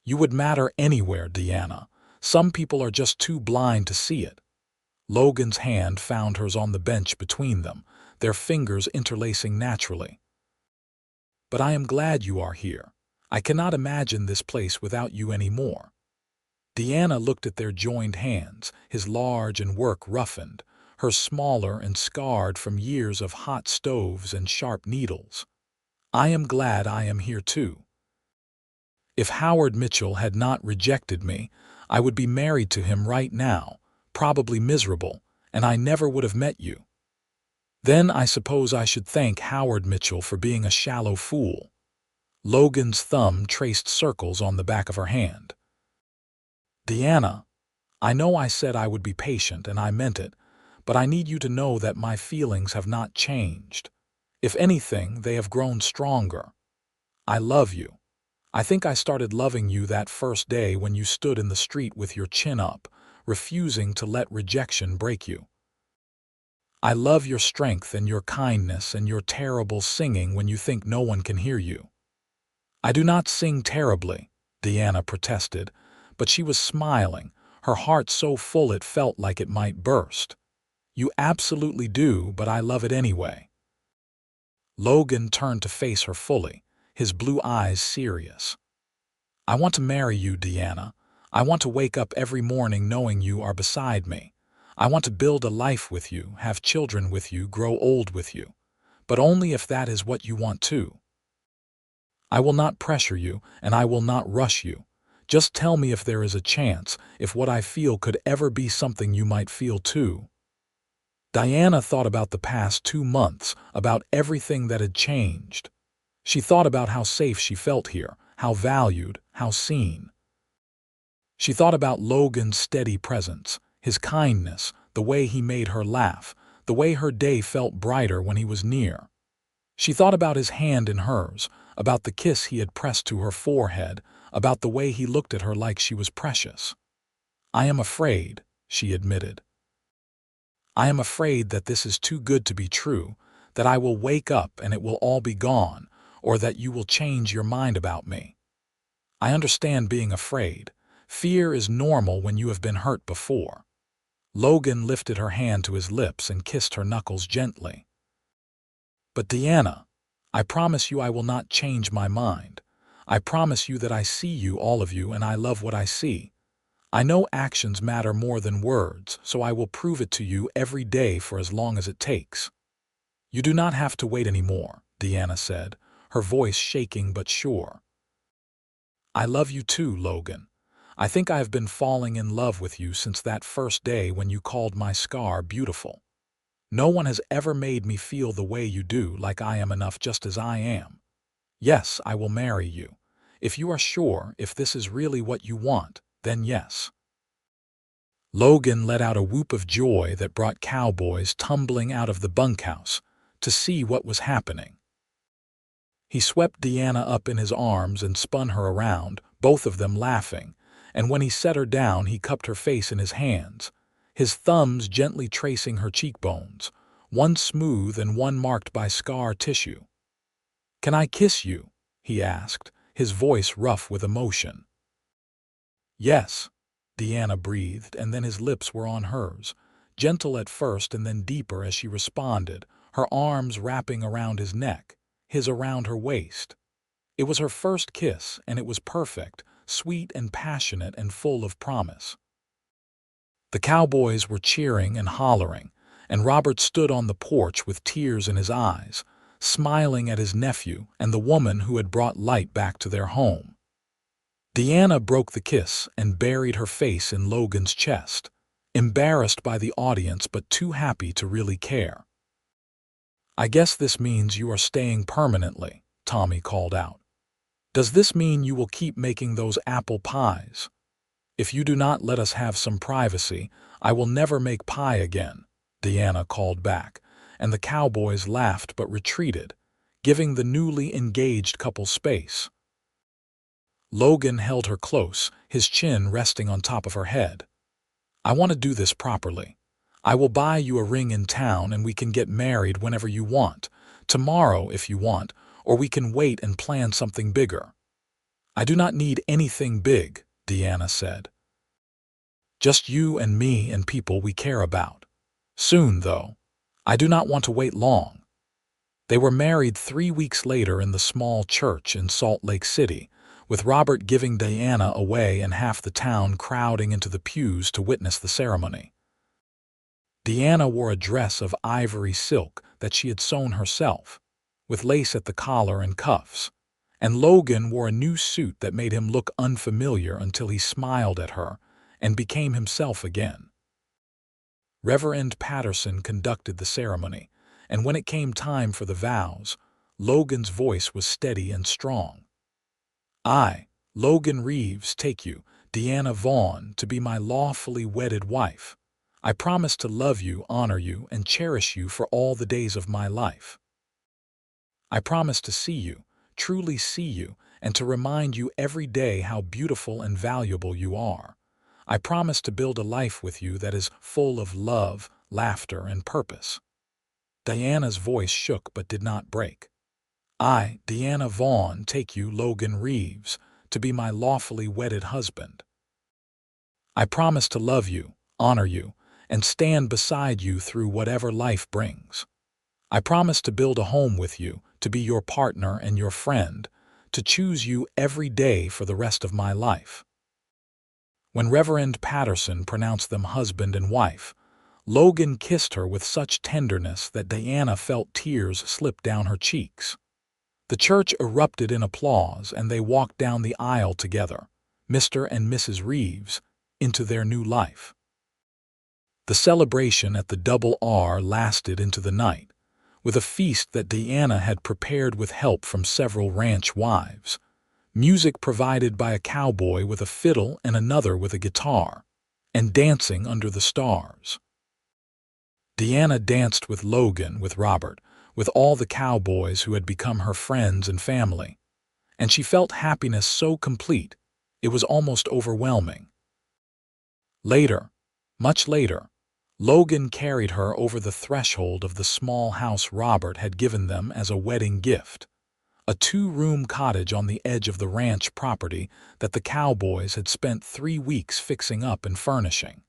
You would matter anywhere, Deanna. Some people are just too blind to see it. Logan's hand found hers on the bench between them, their fingers interlacing naturally. But I am glad you are here. I cannot imagine this place without you anymore. Deanna looked at their joined hands, his large and work roughened, hers smaller and scarred from years of hot stoves and sharp needles. I am glad I am here too. If Howard Mitchell had not rejected me, I would be married to him right now, probably miserable, and I never would have met you. Then I suppose I should thank Howard Mitchell for being a shallow fool. Logan's thumb traced circles on the back of her hand. "Deanna, I know I said I would be patient, and I meant it, but I need you to know that my feelings have not changed. If anything, they have grown stronger. I love you. I think I started loving you that first day when you stood in the street with your chin up, refusing to let rejection break you. I love your strength and your kindness and your terrible singing when you think no one can hear you." "I do not sing terribly," Deanna protested, but she was smiling, her heart so full it felt like it might burst. "You absolutely do, but I love it anyway." Logan turned to face her fully, his blue eyes serious. "I want to marry you, Deanna. I want to wake up every morning knowing you are beside me. I want to build a life with you, have children with you, grow old with you. But only if that is what you want too. I will not pressure you, and I will not rush you. Just tell me if there is a chance, if what I feel could ever be something you might feel too." Diana thought about the past 2 months, about everything that had changed. She thought about how safe she felt here, how valued, how seen. She thought about Logan's steady presence, his kindness, the way he made her laugh, the way her day felt brighter when he was near. She thought about his hand in hers, about the kiss he had pressed to her forehead, about the way he looked at her like she was precious. "I am afraid," she admitted. "I am afraid that this is too good to be true, that I will wake up and it will all be gone, or that you will change your mind about me. I understand being afraid. Fear is normal when you have been hurt before." Logan lifted her hand to his lips and kissed her knuckles gently. "But Deanna, I promise you I will not change my mind. I promise you that I see you, all of you, and I love what I see. I know actions matter more than words, so I will prove it to you every day for as long as it takes." "You do not have to wait anymore," Deanna said, her voice shaking but sure. "I love you too, Logan. I think I have been falling in love with you since that first day when you called my scar beautiful. No one has ever made me feel the way you do, like I am enough just as I am. Yes, I will marry you. If you are sure, if this is really what you want, then yes." Logan let out a whoop of joy that brought Cowboys tumbling out of the bunkhouse to see what was happening. He swept Deanna up in his arms and spun her around, both of them laughing, and when he set her down he cupped her face in his hands, his thumbs gently tracing her cheekbones, one smooth and one marked by scar tissue. "Can I kiss you?" he asked, his voice rough with emotion. "Yes," Deanna breathed, and then his lips were on hers, gentle at first and then deeper as she responded, her arms wrapping around his neck, his around her waist. It was her first kiss, and it was perfect, sweet and passionate and full of promise. The Cowboys were cheering and hollering, and Robert stood on the porch with tears in his eyes, smiling at his nephew and the woman who had brought light back to their home. Deanna broke the kiss and buried her face in Logan's chest, embarrassed by the audience but too happy to really care. "I guess this means you are staying permanently," Tommy called out. "Does this mean you will keep making those apple pies? If you do not let us have some privacy, I will never make pie again," Deanna called back, and the Cowboys laughed but retreated, giving the newly engaged couple space. Logan held her close, his chin resting on top of her head. "I want to do this properly. I will buy you a ring in town and we can get married whenever you want, tomorrow if you want, or we can wait and plan something bigger." "I do not need anything big," Deanna said. "Just you and me and people we care about. Soon, though. I do not want to wait long." They were married 3 weeks later in the small church in Salt Lake City, with Robert giving Deanna away and half the town crowding into the pews to witness the ceremony. Deanna wore a dress of ivory silk that she had sewn herself, with lace at the collar and cuffs, and Logan wore a new suit that made him look unfamiliar until he smiled at her and became himself again. Reverend Patterson conducted the ceremony, and when it came time for the vows, Logan's voice was steady and strong. I, Logan Reeves, take you, Deanna Vaughn, to be my lawfully wedded wife. I promise to love you, honor you, and cherish you for all the days of my life. I promise to see you, truly see you, and to remind you every day how beautiful and valuable you are. I promise to build a life with you that is full of love, laughter, and purpose. Diana's voice shook but did not break. I, Deanna Vaughn, take you, Logan Reeves, to be my lawfully wedded husband. I promise to love you, honor you, and stand beside you through whatever life brings. I promise to build a home with you, to be your partner and your friend, to choose you every day for the rest of my life. When Reverend Patterson pronounced them husband and wife, Logan kissed her with such tenderness that Diana felt tears slip down her cheeks. The church erupted in applause and they walked down the aisle together, Mr. and Mrs. Reeves, into their new life. The celebration at the Double R lasted into the night, with a feast that Diana had prepared with help from several ranch wives, music provided by a cowboy with a fiddle and another with a guitar, and dancing under the stars. Diana danced with Logan, with Robert, with all the cowboys who had become her friends and family, and she felt happiness so complete it was almost overwhelming. Later, much later, Logan carried her over the threshold of the small house Robert had given them as a wedding gift, a 2-room cottage on the edge of the ranch property that the cowboys had spent 3 weeks fixing up and furnishing.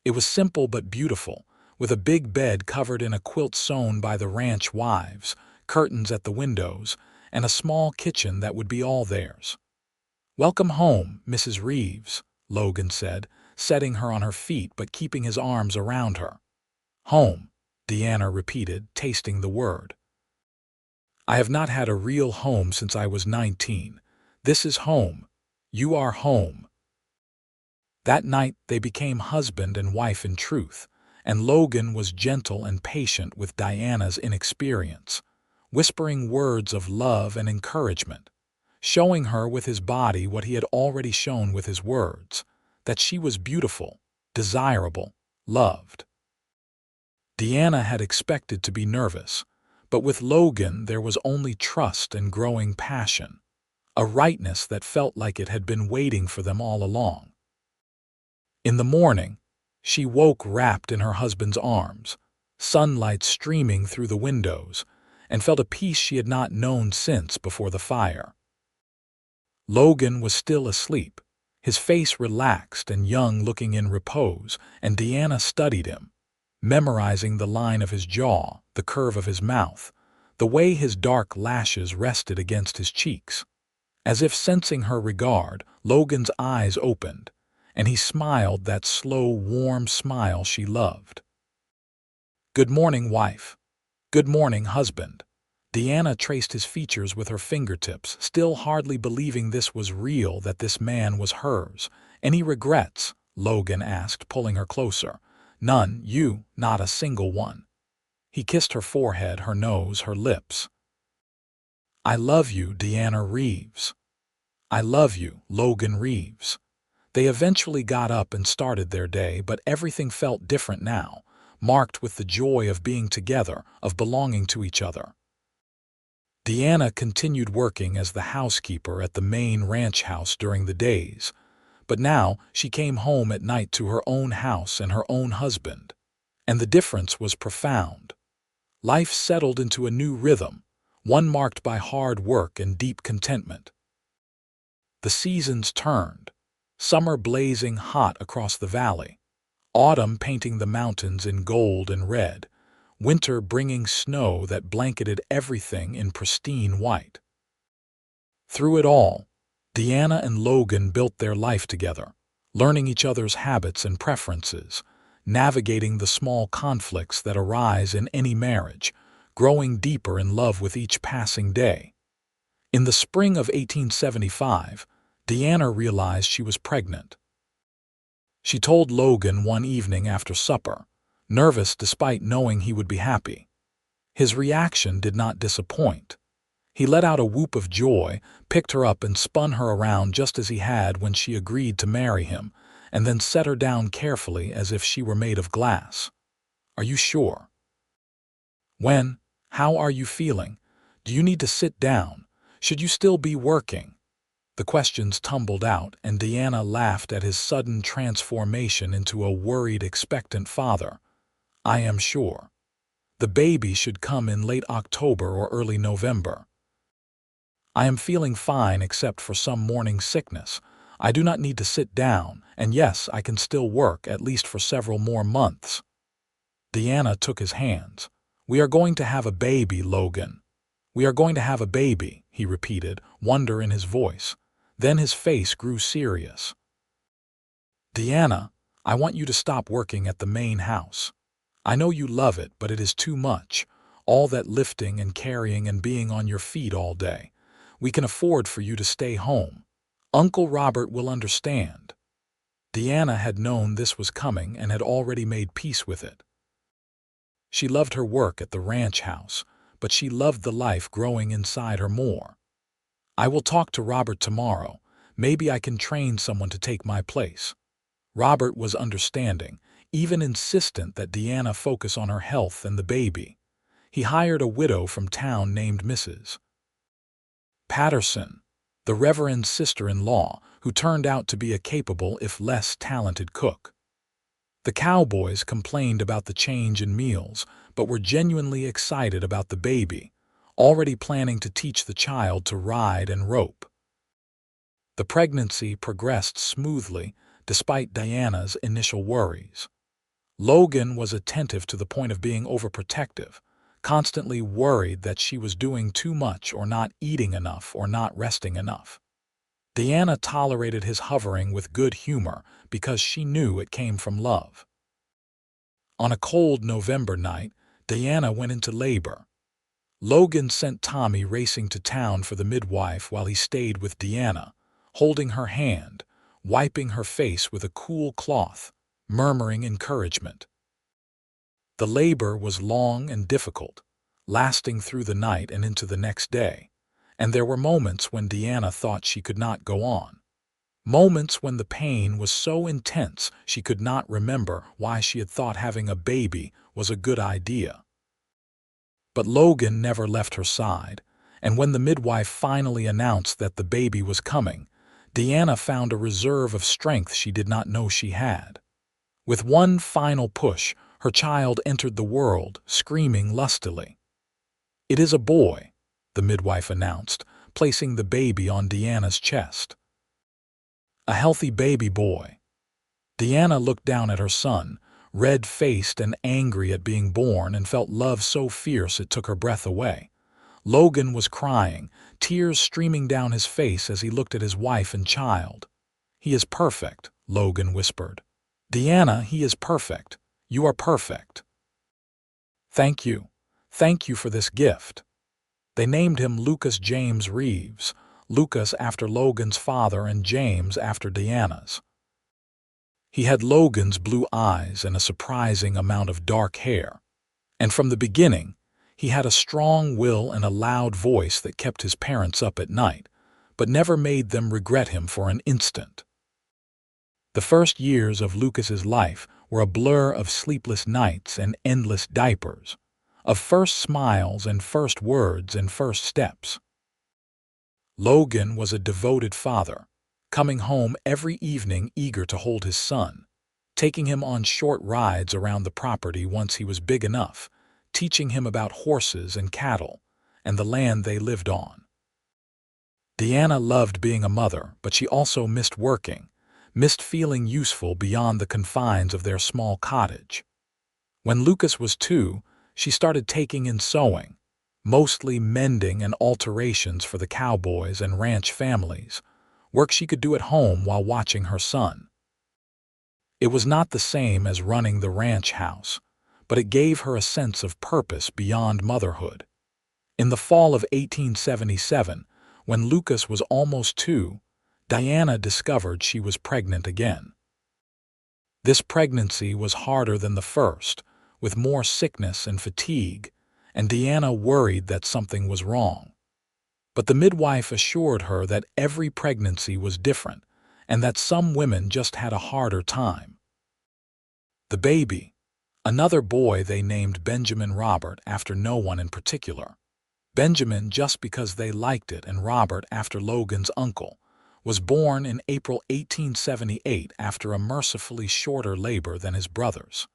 It was simple but beautiful, with a big bed covered in a quilt sewn by the ranch wives, curtains at the windows, and a small kitchen that would be all theirs. "Welcome home, Mrs. Reeves," Logan said, setting her on her feet but keeping his arms around her. "Home," Deanna repeated, tasting the word. "I have not had a real home since I was 19. This is home. You are home." That night they became husband and wife in truth, and Logan was gentle and patient with Diana's inexperience, whispering words of love and encouragement, showing her with his body what he had already shown with his words, that she was beautiful, desirable, loved. Deanna had expected to be nervous, but with Logan there was only trust and growing passion, a rightness that felt like it had been waiting for them all along. In the morning, she woke wrapped in her husband's arms, sunlight streaming through the windows, and felt a peace she had not known since before the fire. Logan was still asleep, his face relaxed and young looking in repose, and Deanna studied him, memorizing the line of his jaw, the curve of his mouth, the way his dark lashes rested against his cheeks. As if sensing her regard, Logan's eyes opened, and he smiled that slow, warm smile she loved. "Good morning, wife. Good morning, husband." Deanna traced his features with her fingertips, still hardly believing this was real, that this man was hers. "Any regrets?" Logan asked, pulling her closer. "None, you, not a single one." He kissed her forehead, her nose, her lips. "I love you, Deanna Reeves." "I love you, Logan Reeves." They eventually got up and started their day, but everything felt different now, marked with the joy of being together, of belonging to each other. Deanna continued working as the housekeeper at the main ranch house during the days, but now she came home at night to her own house and her own husband, and the difference was profound. Life settled into a new rhythm, one marked by hard work and deep contentment. The seasons turned, summer blazing hot across the valley, autumn painting the mountains in gold and red, winter bringing snow that blanketed everything in pristine white. Through it all, Deanna and Logan built their life together, learning each other's habits and preferences, navigating the small conflicts that arise in any marriage, growing deeper in love with each passing day. In the spring of 1875, Deanna realized she was pregnant. She told Logan one evening after supper, nervous despite knowing he would be happy. His reaction did not disappoint. He let out a whoop of joy, picked her up and spun her around just as he had when she agreed to marry him, and then set her down carefully as if she were made of glass. "Are you sure? When? How are you feeling? Do you need to sit down? Should you still be working?" The questions tumbled out, and Deanna laughed at his sudden transformation into a worried, expectant father. "I am sure. The baby should come in late October or early November. I am feeling fine except for some morning sickness. I do not need to sit down, and yes, I can still work, at least for several more months." Deanna took his hands. "We are going to have a baby, Logan. We are going to have a baby," he repeated, wonder in his voice. Then his face grew serious. "Deanna, I want you to stop working at the main house. I know you love it, but it is too much. All that lifting and carrying and being on your feet all day. We can afford for you to stay home. Uncle Robert will understand." Deanna had known this was coming and had already made peace with it. She loved her work at the ranch house, but she loved the life growing inside her more. "I will talk to Robert tomorrow. Maybe I can train someone to take my place." Robert was understanding, even insistent that Deanna focus on her health and the baby. He hired a widow from town named Mrs. Patterson, the Reverend's sister-in-law, who turned out to be a capable if less talented cook. The Cowboys complained about the change in meals, but were genuinely excited about the baby, already planning to teach the child to ride and rope. The pregnancy progressed smoothly, despite Deanna's initial worries. Logan was attentive to the point of being overprotective, constantly worried that she was doing too much or not eating enough or not resting enough. Deanna tolerated his hovering with good humor because she knew it came from love. On a cold November night, Deanna went into labor. Logan sent Tommy racing to town for the midwife while he stayed with Deanna, holding her hand, wiping her face with a cool cloth, murmuring encouragement. The labor was long and difficult, lasting through the night and into the next day, and there were moments when Deanna thought she could not go on. Moments when the pain was so intense she could not remember why she had thought having a baby was a good idea. But Logan never left her side, and when the midwife finally announced that the baby was coming, Deanna found a reserve of strength she did not know she had. With one final push, her child entered the world, screaming lustily. "It is a boy," the midwife announced, placing the baby on Deanna's chest. "A healthy baby boy." Deanna looked down at her son, red-faced and angry at being born, and felt love so fierce it took her breath away. Logan was crying, tears streaming down his face as he looked at his wife and child. "He is perfect," Logan whispered. "Deanna, he is perfect. You are perfect." "Thank you. Thank you for this gift." They named him Lucas James Reeves, Lucas after Logan's father and James after Deanna's. He had Logan's blue eyes and a surprising amount of dark hair. And from the beginning, he had a strong will and a loud voice that kept his parents up at night, but never made them regret him for an instant. The first years of Lucas's life were a blur of sleepless nights and endless diapers, of first smiles and first words and first steps. Logan was a devoted father, coming home every evening eager to hold his son, taking him on short rides around the property once he was big enough, teaching him about horses and cattle and the land they lived on. Deanna loved being a mother, but she also missed working, missed feeling useful beyond the confines of their small cottage. When Lucas was 2, she started taking in sewing, mostly mending and alterations for the Cowboys and ranch families, work she could do at home while watching her son. It was not the same as running the ranch house, but it gave her a sense of purpose beyond motherhood. In the fall of 1877, when Lucas was almost 2, Deanna discovered she was pregnant again. This pregnancy was harder than the first, with more sickness and fatigue, and Deanna worried that something was wrong. But the midwife assured her that every pregnancy was different and that some women just had a harder time. The baby, another boy they named Benjamin Robert after no one in particular. Benjamin just because they liked it, and Robert after Logan's uncle, was born in April 1878 after a mercifully shorter labor than his brothers.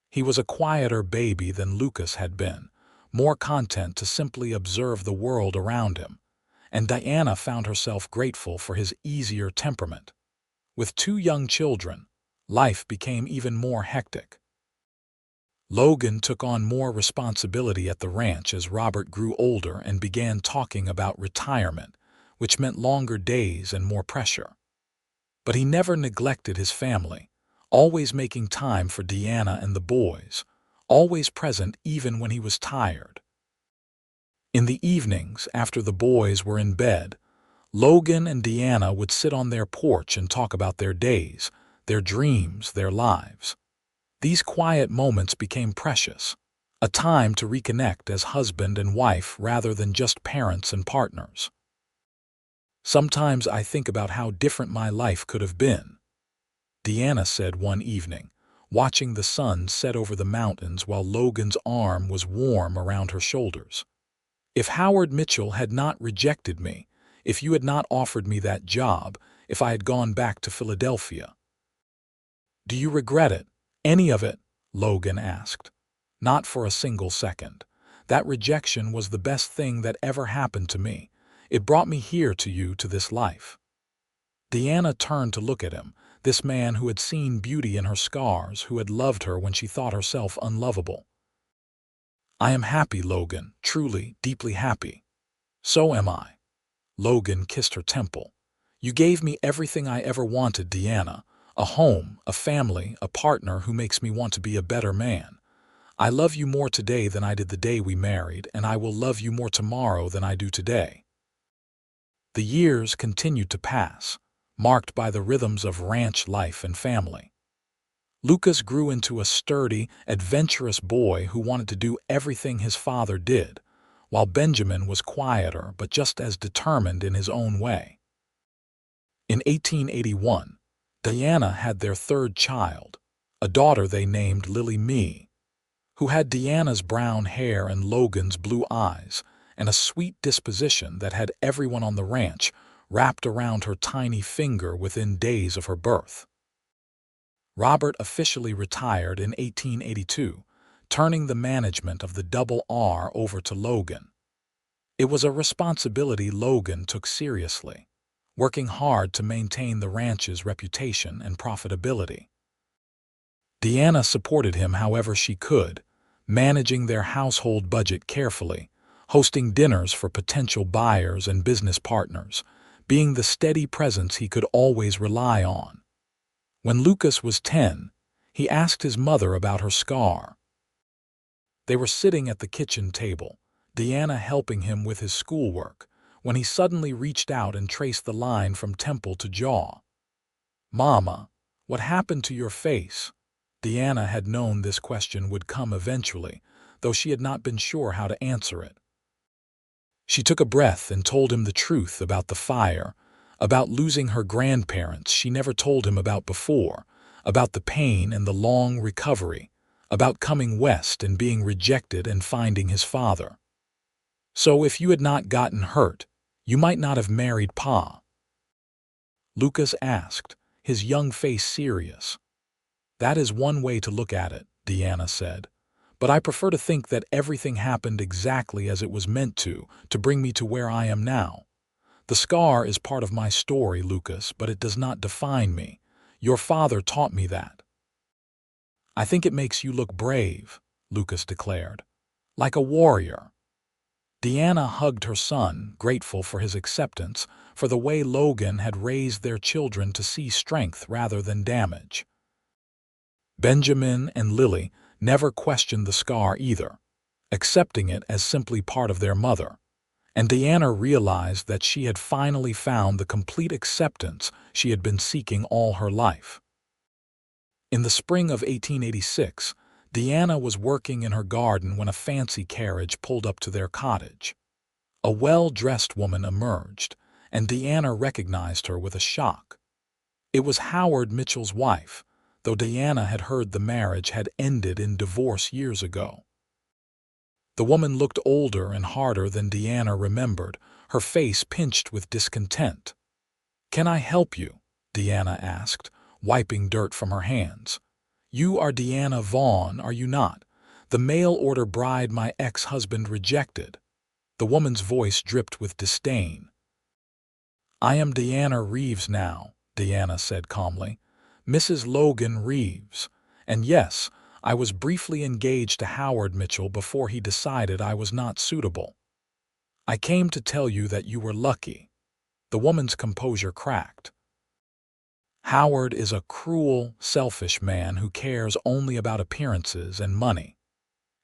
He was a quieter baby than Lucas had been, more content to simply observe the world around him, and Diana found herself grateful for his easier temperament. With two young children, life became even more hectic. Logan took on more responsibility at the ranch as Robert grew older and began talking about retirement, which meant longer days and more pressure. But he never neglected his family, always making time for Diana and the boys, always present even when he was tired. In the evenings, after the boys were in bed, Logan and Diana would sit on their porch and talk about their days, their dreams, their lives. These quiet moments became precious, a time to reconnect as husband and wife rather than just parents and partners. "Sometimes I think about how different my life could have been," Diana said one evening, watching the sun set over the mountains while Logan's arm was warm around her shoulders. "If Howard Mitchell had not rejected me, if you had not offered me that job, if I had gone back to Philadelphia." "Do you regret it? Any of it?" Logan asked. "Not for a single second. That rejection was the best thing that ever happened to me. It brought me here to you, to this life." Diana turned to look at him, this man who had seen beauty in her scars, who had loved her when she thought herself unlovable. "I am happy, Logan, truly, deeply happy." "So am I." Logan kissed her temple. "You gave me everything I ever wanted, Diana. A home, a family, a partner who makes me want to be a better man. I love you more today than I did the day we married, and I will love you more tomorrow than I do today." The years continued to pass, marked by the rhythms of ranch life and family. Lucas grew into a sturdy, adventurous boy who wanted to do everything his father did, while Benjamin was quieter but just as determined in his own way. In 1881, Diana had their third child, a daughter they named Lily Mee, who had Diana's brown hair and Logan's blue eyes, and a sweet disposition that had everyone on the ranch wrapped around her tiny finger within days of her birth. Robert officially retired in 1882, turning the management of the Double R over to Logan. It was a responsibility Logan took seriously, working hard to maintain the ranch's reputation and profitability. Diana supported him however she could, managing their household budget carefully, hosting dinners for potential buyers and business partners, being the steady presence he could always rely on. When Lucas was 10, he asked his mother about her scar. They were sitting at the kitchen table, Diana helping him with his schoolwork, when he suddenly reached out and traced the line from temple to jaw. "Mama, what happened to your face?" Diana had known this question would come eventually, though she had not been sure how to answer it. She took a breath and told him the truth about the fire, about losing her grandparents she never told him about before, about the pain and the long recovery, about coming west and being rejected and finding his father. "So if you had not gotten hurt, you might not have married Pa?" Lucas asked, his young face serious. "That is one way to look at it," Diana said. "But I prefer to think that everything happened exactly as it was meant to bring me to where I am now. The scar is part of my story, Lucas, but it does not define me. Your father taught me that." "I think it makes you look brave," Lucas declared. "Like a warrior." Diana hugged her son, grateful for his acceptance, for the way Logan had raised their children to see strength rather than damage. Benjamin and Lily never questioned the scar either, accepting it as simply part of their mother, and Diana realized that she had finally found the complete acceptance she had been seeking all her life. In the spring of 1886, Diana was working in her garden when a fancy carriage pulled up to their cottage. A well-dressed woman emerged, and Deanna recognized her with a shock. It was Howard Mitchell's wife, though Deanna had heard the marriage had ended in divorce years ago. The woman looked older and harder than Deanna remembered, her face pinched with discontent. "Can I help you?" Deanna asked, wiping dirt from her hands. "You are Deanna Vaughn, are you not? The mail-order bride my ex-husband rejected." The woman's voice dripped with disdain. "I am Deanna Reeves now," Deanna said calmly. "Mrs. Logan Reeves. And yes, I was briefly engaged to Howard Mitchell before he decided I was not suitable. I came to tell you that you were lucky." The woman's composure cracked. "Howard is a cruel, selfish man who cares only about appearances and money.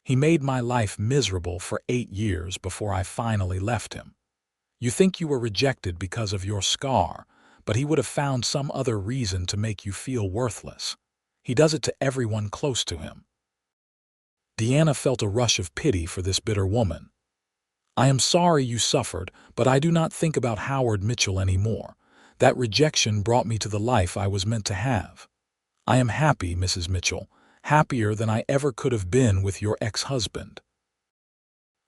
He made my life miserable for 8 years before I finally left him. You think you were rejected because of your scar, but he would have found some other reason to make you feel worthless. He does it to everyone close to him." Deanna felt a rush of pity for this bitter woman. "I am sorry you suffered, but I do not think about Howard Mitchell anymore. That rejection brought me to the life I was meant to have. I am happy, Mrs. Mitchell, happier than I ever could have been with your ex-husband."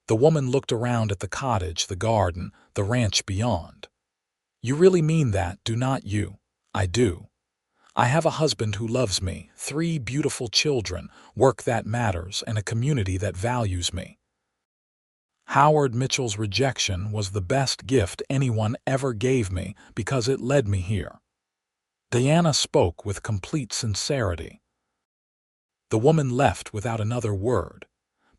The woman looked around at the cottage, the garden, the ranch beyond. "You really mean that, do not you?" "I do. I have a husband who loves me, 3 beautiful children, work that matters, and a community that values me. Howard Mitchell's rejection was the best gift anyone ever gave me because it led me here." Deanna spoke with complete sincerity. The woman left without another word,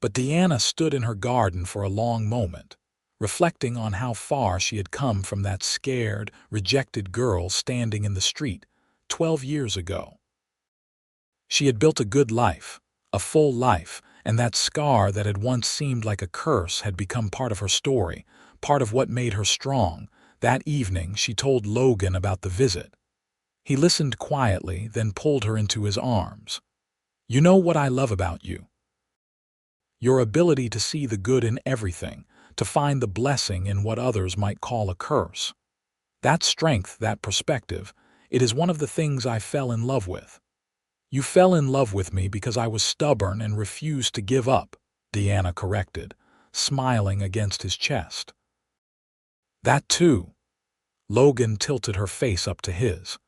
but Deanna stood in her garden for a long moment, reflecting on how far she had come from that scared, rejected girl standing in the street 12 years ago. She had built a good life, a full life, and that scar that had once seemed like a curse had become part of her story, part of what made her strong. That evening she told Logan about the visit. He listened quietly, then pulled her into his arms. "You know what I love about you? Your ability to see the good in everything, to find the blessing in what others might call a curse. That strength, that perspective, it is one of the things I fell in love with." "You fell in love with me because I was stubborn and refused to give up," Deanna corrected, smiling against his chest. "That too." Logan tilted her face up to his.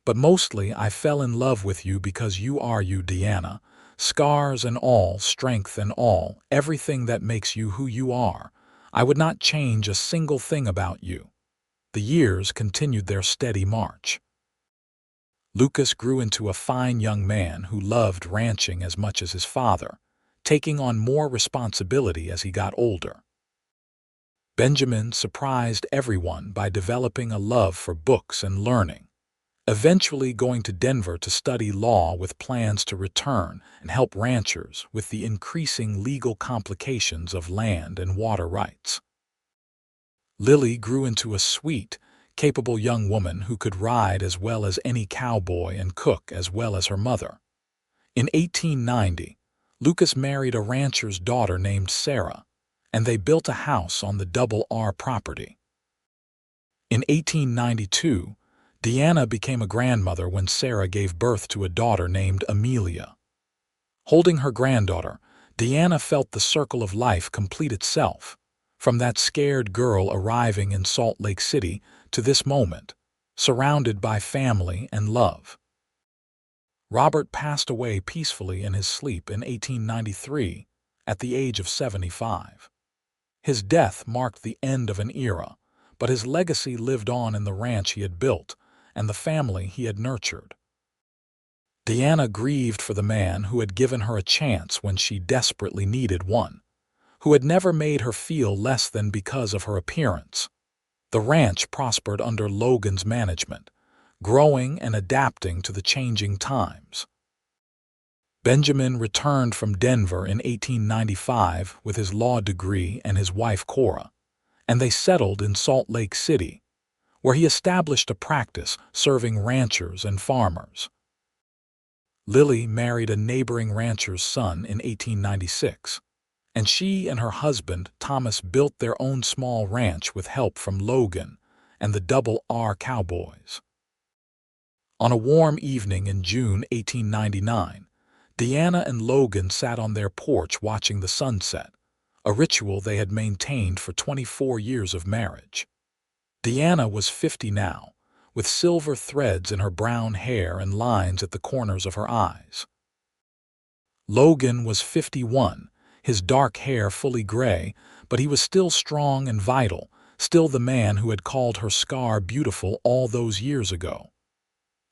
"But mostly I fell in love with you because you are you, Deanna. Scars and all, strength and all, everything that makes you who you are. I would not change a single thing about you." The years continued their steady march. Lucas grew into a fine young man who loved ranching as much as his father, taking on more responsibility as he got older. Benjamin surprised everyone by developing a love for books and learning, eventually going to Denver to study law with plans to return and help ranchers with the increasing legal complications of land and water rights. Lily grew into a sweet, capable young woman who could ride as well as any cowboy and cook as well as her mother. In 1890, Lucas married a rancher's daughter named Sarah, and they built a house on the Double R property. In 1892, Deanna became a grandmother when Sarah gave birth to a daughter named Amelia. Holding her granddaughter, Deanna felt the circle of life complete itself, from that scared girl arriving in Salt Lake City to this moment, surrounded by family and love. Robert passed away peacefully in his sleep in 1893 at the age of 75. His death marked the end of an era, but his legacy lived on in the ranch he had built and the family he had nurtured. Deanna grieved for the man who had given her a chance when she desperately needed one, who had never made her feel less than because of her appearance. The ranch prospered under Logan's management, growing and adapting to the changing times. Benjamin returned from Denver in 1895 with his law degree and his wife Cora, and they settled in Salt Lake City, where he established a practice serving ranchers and farmers. Lily married a neighboring rancher's son in 1896, and she and her husband, Thomas, built their own small ranch with help from Logan and the Double R Cowboys. On a warm evening in June 1899, Deanna and Logan sat on their porch watching the sunset, a ritual they had maintained for 24 years of marriage. Deanna was 50 now, with silver threads in her brown hair and lines at the corners of her eyes. Logan was 51, his dark hair fully gray, but he was still strong and vital, still the man who had called her scar beautiful all those years ago.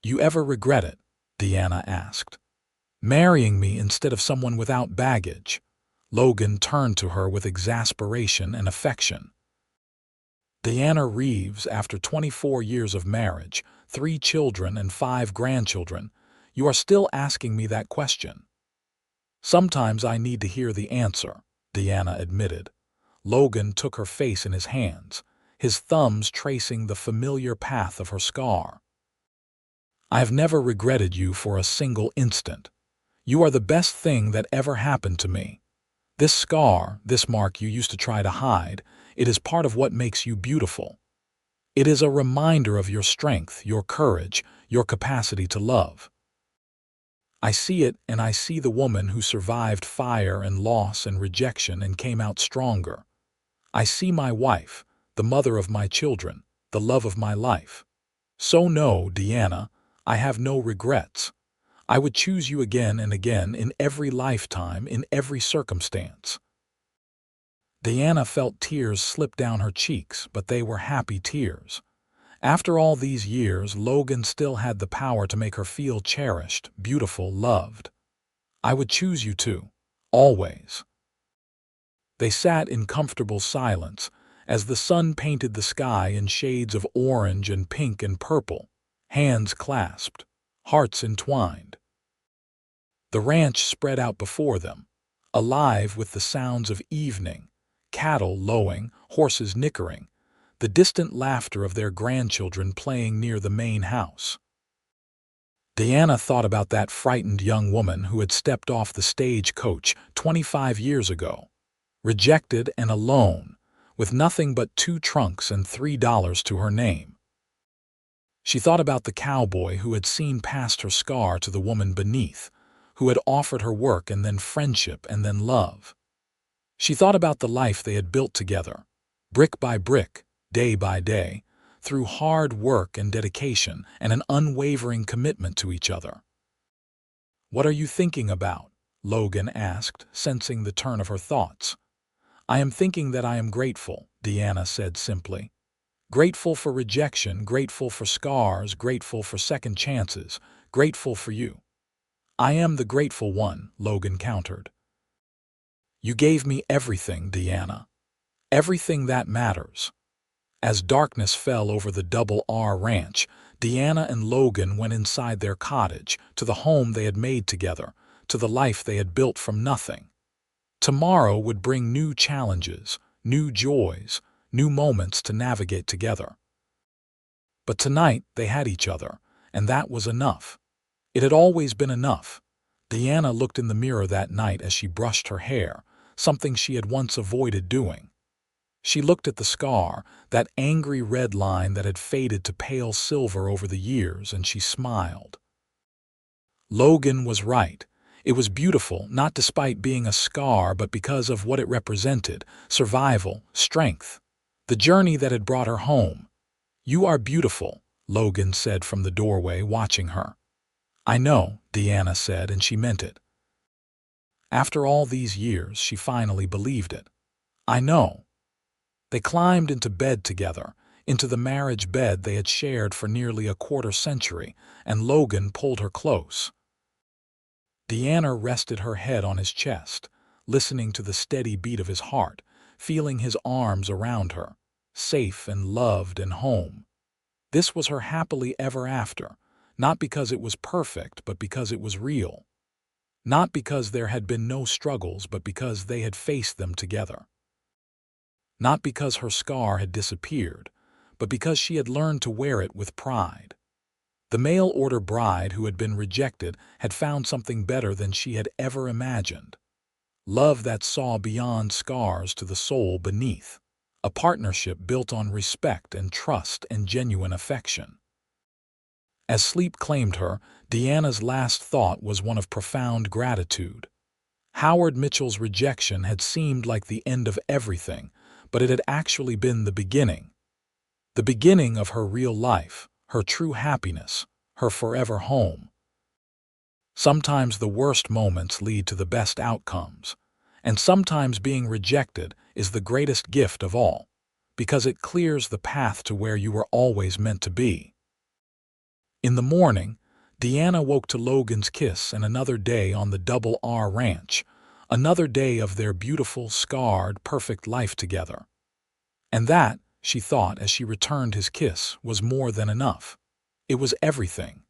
"You ever regret it?" Deanna asked. "Marrying me instead of someone without baggage?" Logan turned to her with exasperation and affection. Deanna Reeves, after 24 years of marriage, 3 children and 5 grandchildren, you are still asking me that question. "Sometimes I need to hear the answer," Deanna admitted. Logan took her face in his hands, his thumbs tracing the familiar path of her scar. "I have never regretted you for a single instant. You are the best thing that ever happened to me. This scar, this mark you used to try to hide, it is part of what makes you beautiful. It is a reminder of your strength, your courage, your capacity to love. I see it, and I see the woman who survived fire and loss and rejection and came out stronger. I see my wife, the mother of my children, the love of my life. So no, Deanna, I have no regrets. I would choose you again and again in every lifetime, in every circumstance." Deanna felt tears slip down her cheeks, but they were happy tears. After all these years, Logan still had the power to make her feel cherished, beautiful, loved. "I would choose you too, always." They sat in comfortable silence as the sun painted the sky in shades of orange and pink and purple, hands clasped, hearts entwined. The ranch spread out before them, alive with the sounds of evening, cattle lowing, horses nickering, the distant laughter of their grandchildren playing near the main house. Deanna thought about that frightened young woman who had stepped off the stagecoach 25 years ago, rejected and alone, with nothing but 2 trunks and $3 to her name. She thought about the cowboy who had seen past her scar to the woman beneath, who had offered her work and then friendship and then love. She thought about the life they had built together, brick by brick, day by day, through hard work and dedication and an unwavering commitment to each other. "What are you thinking about?" Logan asked, sensing the turn of her thoughts. "I am thinking that I am grateful," Deanna said simply. "Grateful for rejection, grateful for scars, grateful for second chances, grateful for you." "I am the grateful one," Logan countered. "You gave me everything, Deanna. Everything that matters." As darkness fell over the Double R Ranch, Deanna and Logan went inside their cottage, to the home they had made together, to the life they had built from nothing. Tomorrow would bring new challenges, new joys, new moments to navigate together. But tonight they had each other, and that was enough. It had always been enough. Deanna looked in the mirror that night as she brushed her hair, something she had once avoided doing. She looked at the scar, that angry red line that had faded to pale silver over the years, and she smiled. Logan was right. It was beautiful, not despite being a scar, but because of what it represented: survival, strength, the journey that had brought her home. "You are beautiful," Logan said from the doorway, watching her. "I know," Deanna said, and she meant it. After all these years, she finally believed it. "I know." They climbed into bed together, into the marriage bed they had shared for nearly a quarter-century, and Logan pulled her close. Deanna rested her head on his chest, listening to the steady beat of his heart, feeling his arms around her, safe and loved and home. This was her happily ever after, not because it was perfect, but because it was real. Not because there had been no struggles, but because they had faced them together. Not because her scar had disappeared, but because she had learned to wear it with pride. The mail-order bride who had been rejected had found something better than she had ever imagined. love that saw beyond scars to the soul beneath, a partnership built on respect and trust and genuine affection. As sleep claimed her, Deanna's last thought was one of profound gratitude. Howard Mitchell's rejection had seemed like the end of everything, but it had actually been the beginning of her real life, her true happiness, her forever home. Sometimes the worst moments lead to the best outcomes, and sometimes being rejected is the greatest gift of all, because it clears the path to where you were always meant to be. In the morning, Deanna woke to Logan's kiss and another day on the Double R Ranch, another day of their beautiful, scarred, perfect life together. And that, she thought as she returned his kiss, was more than enough. It was everything.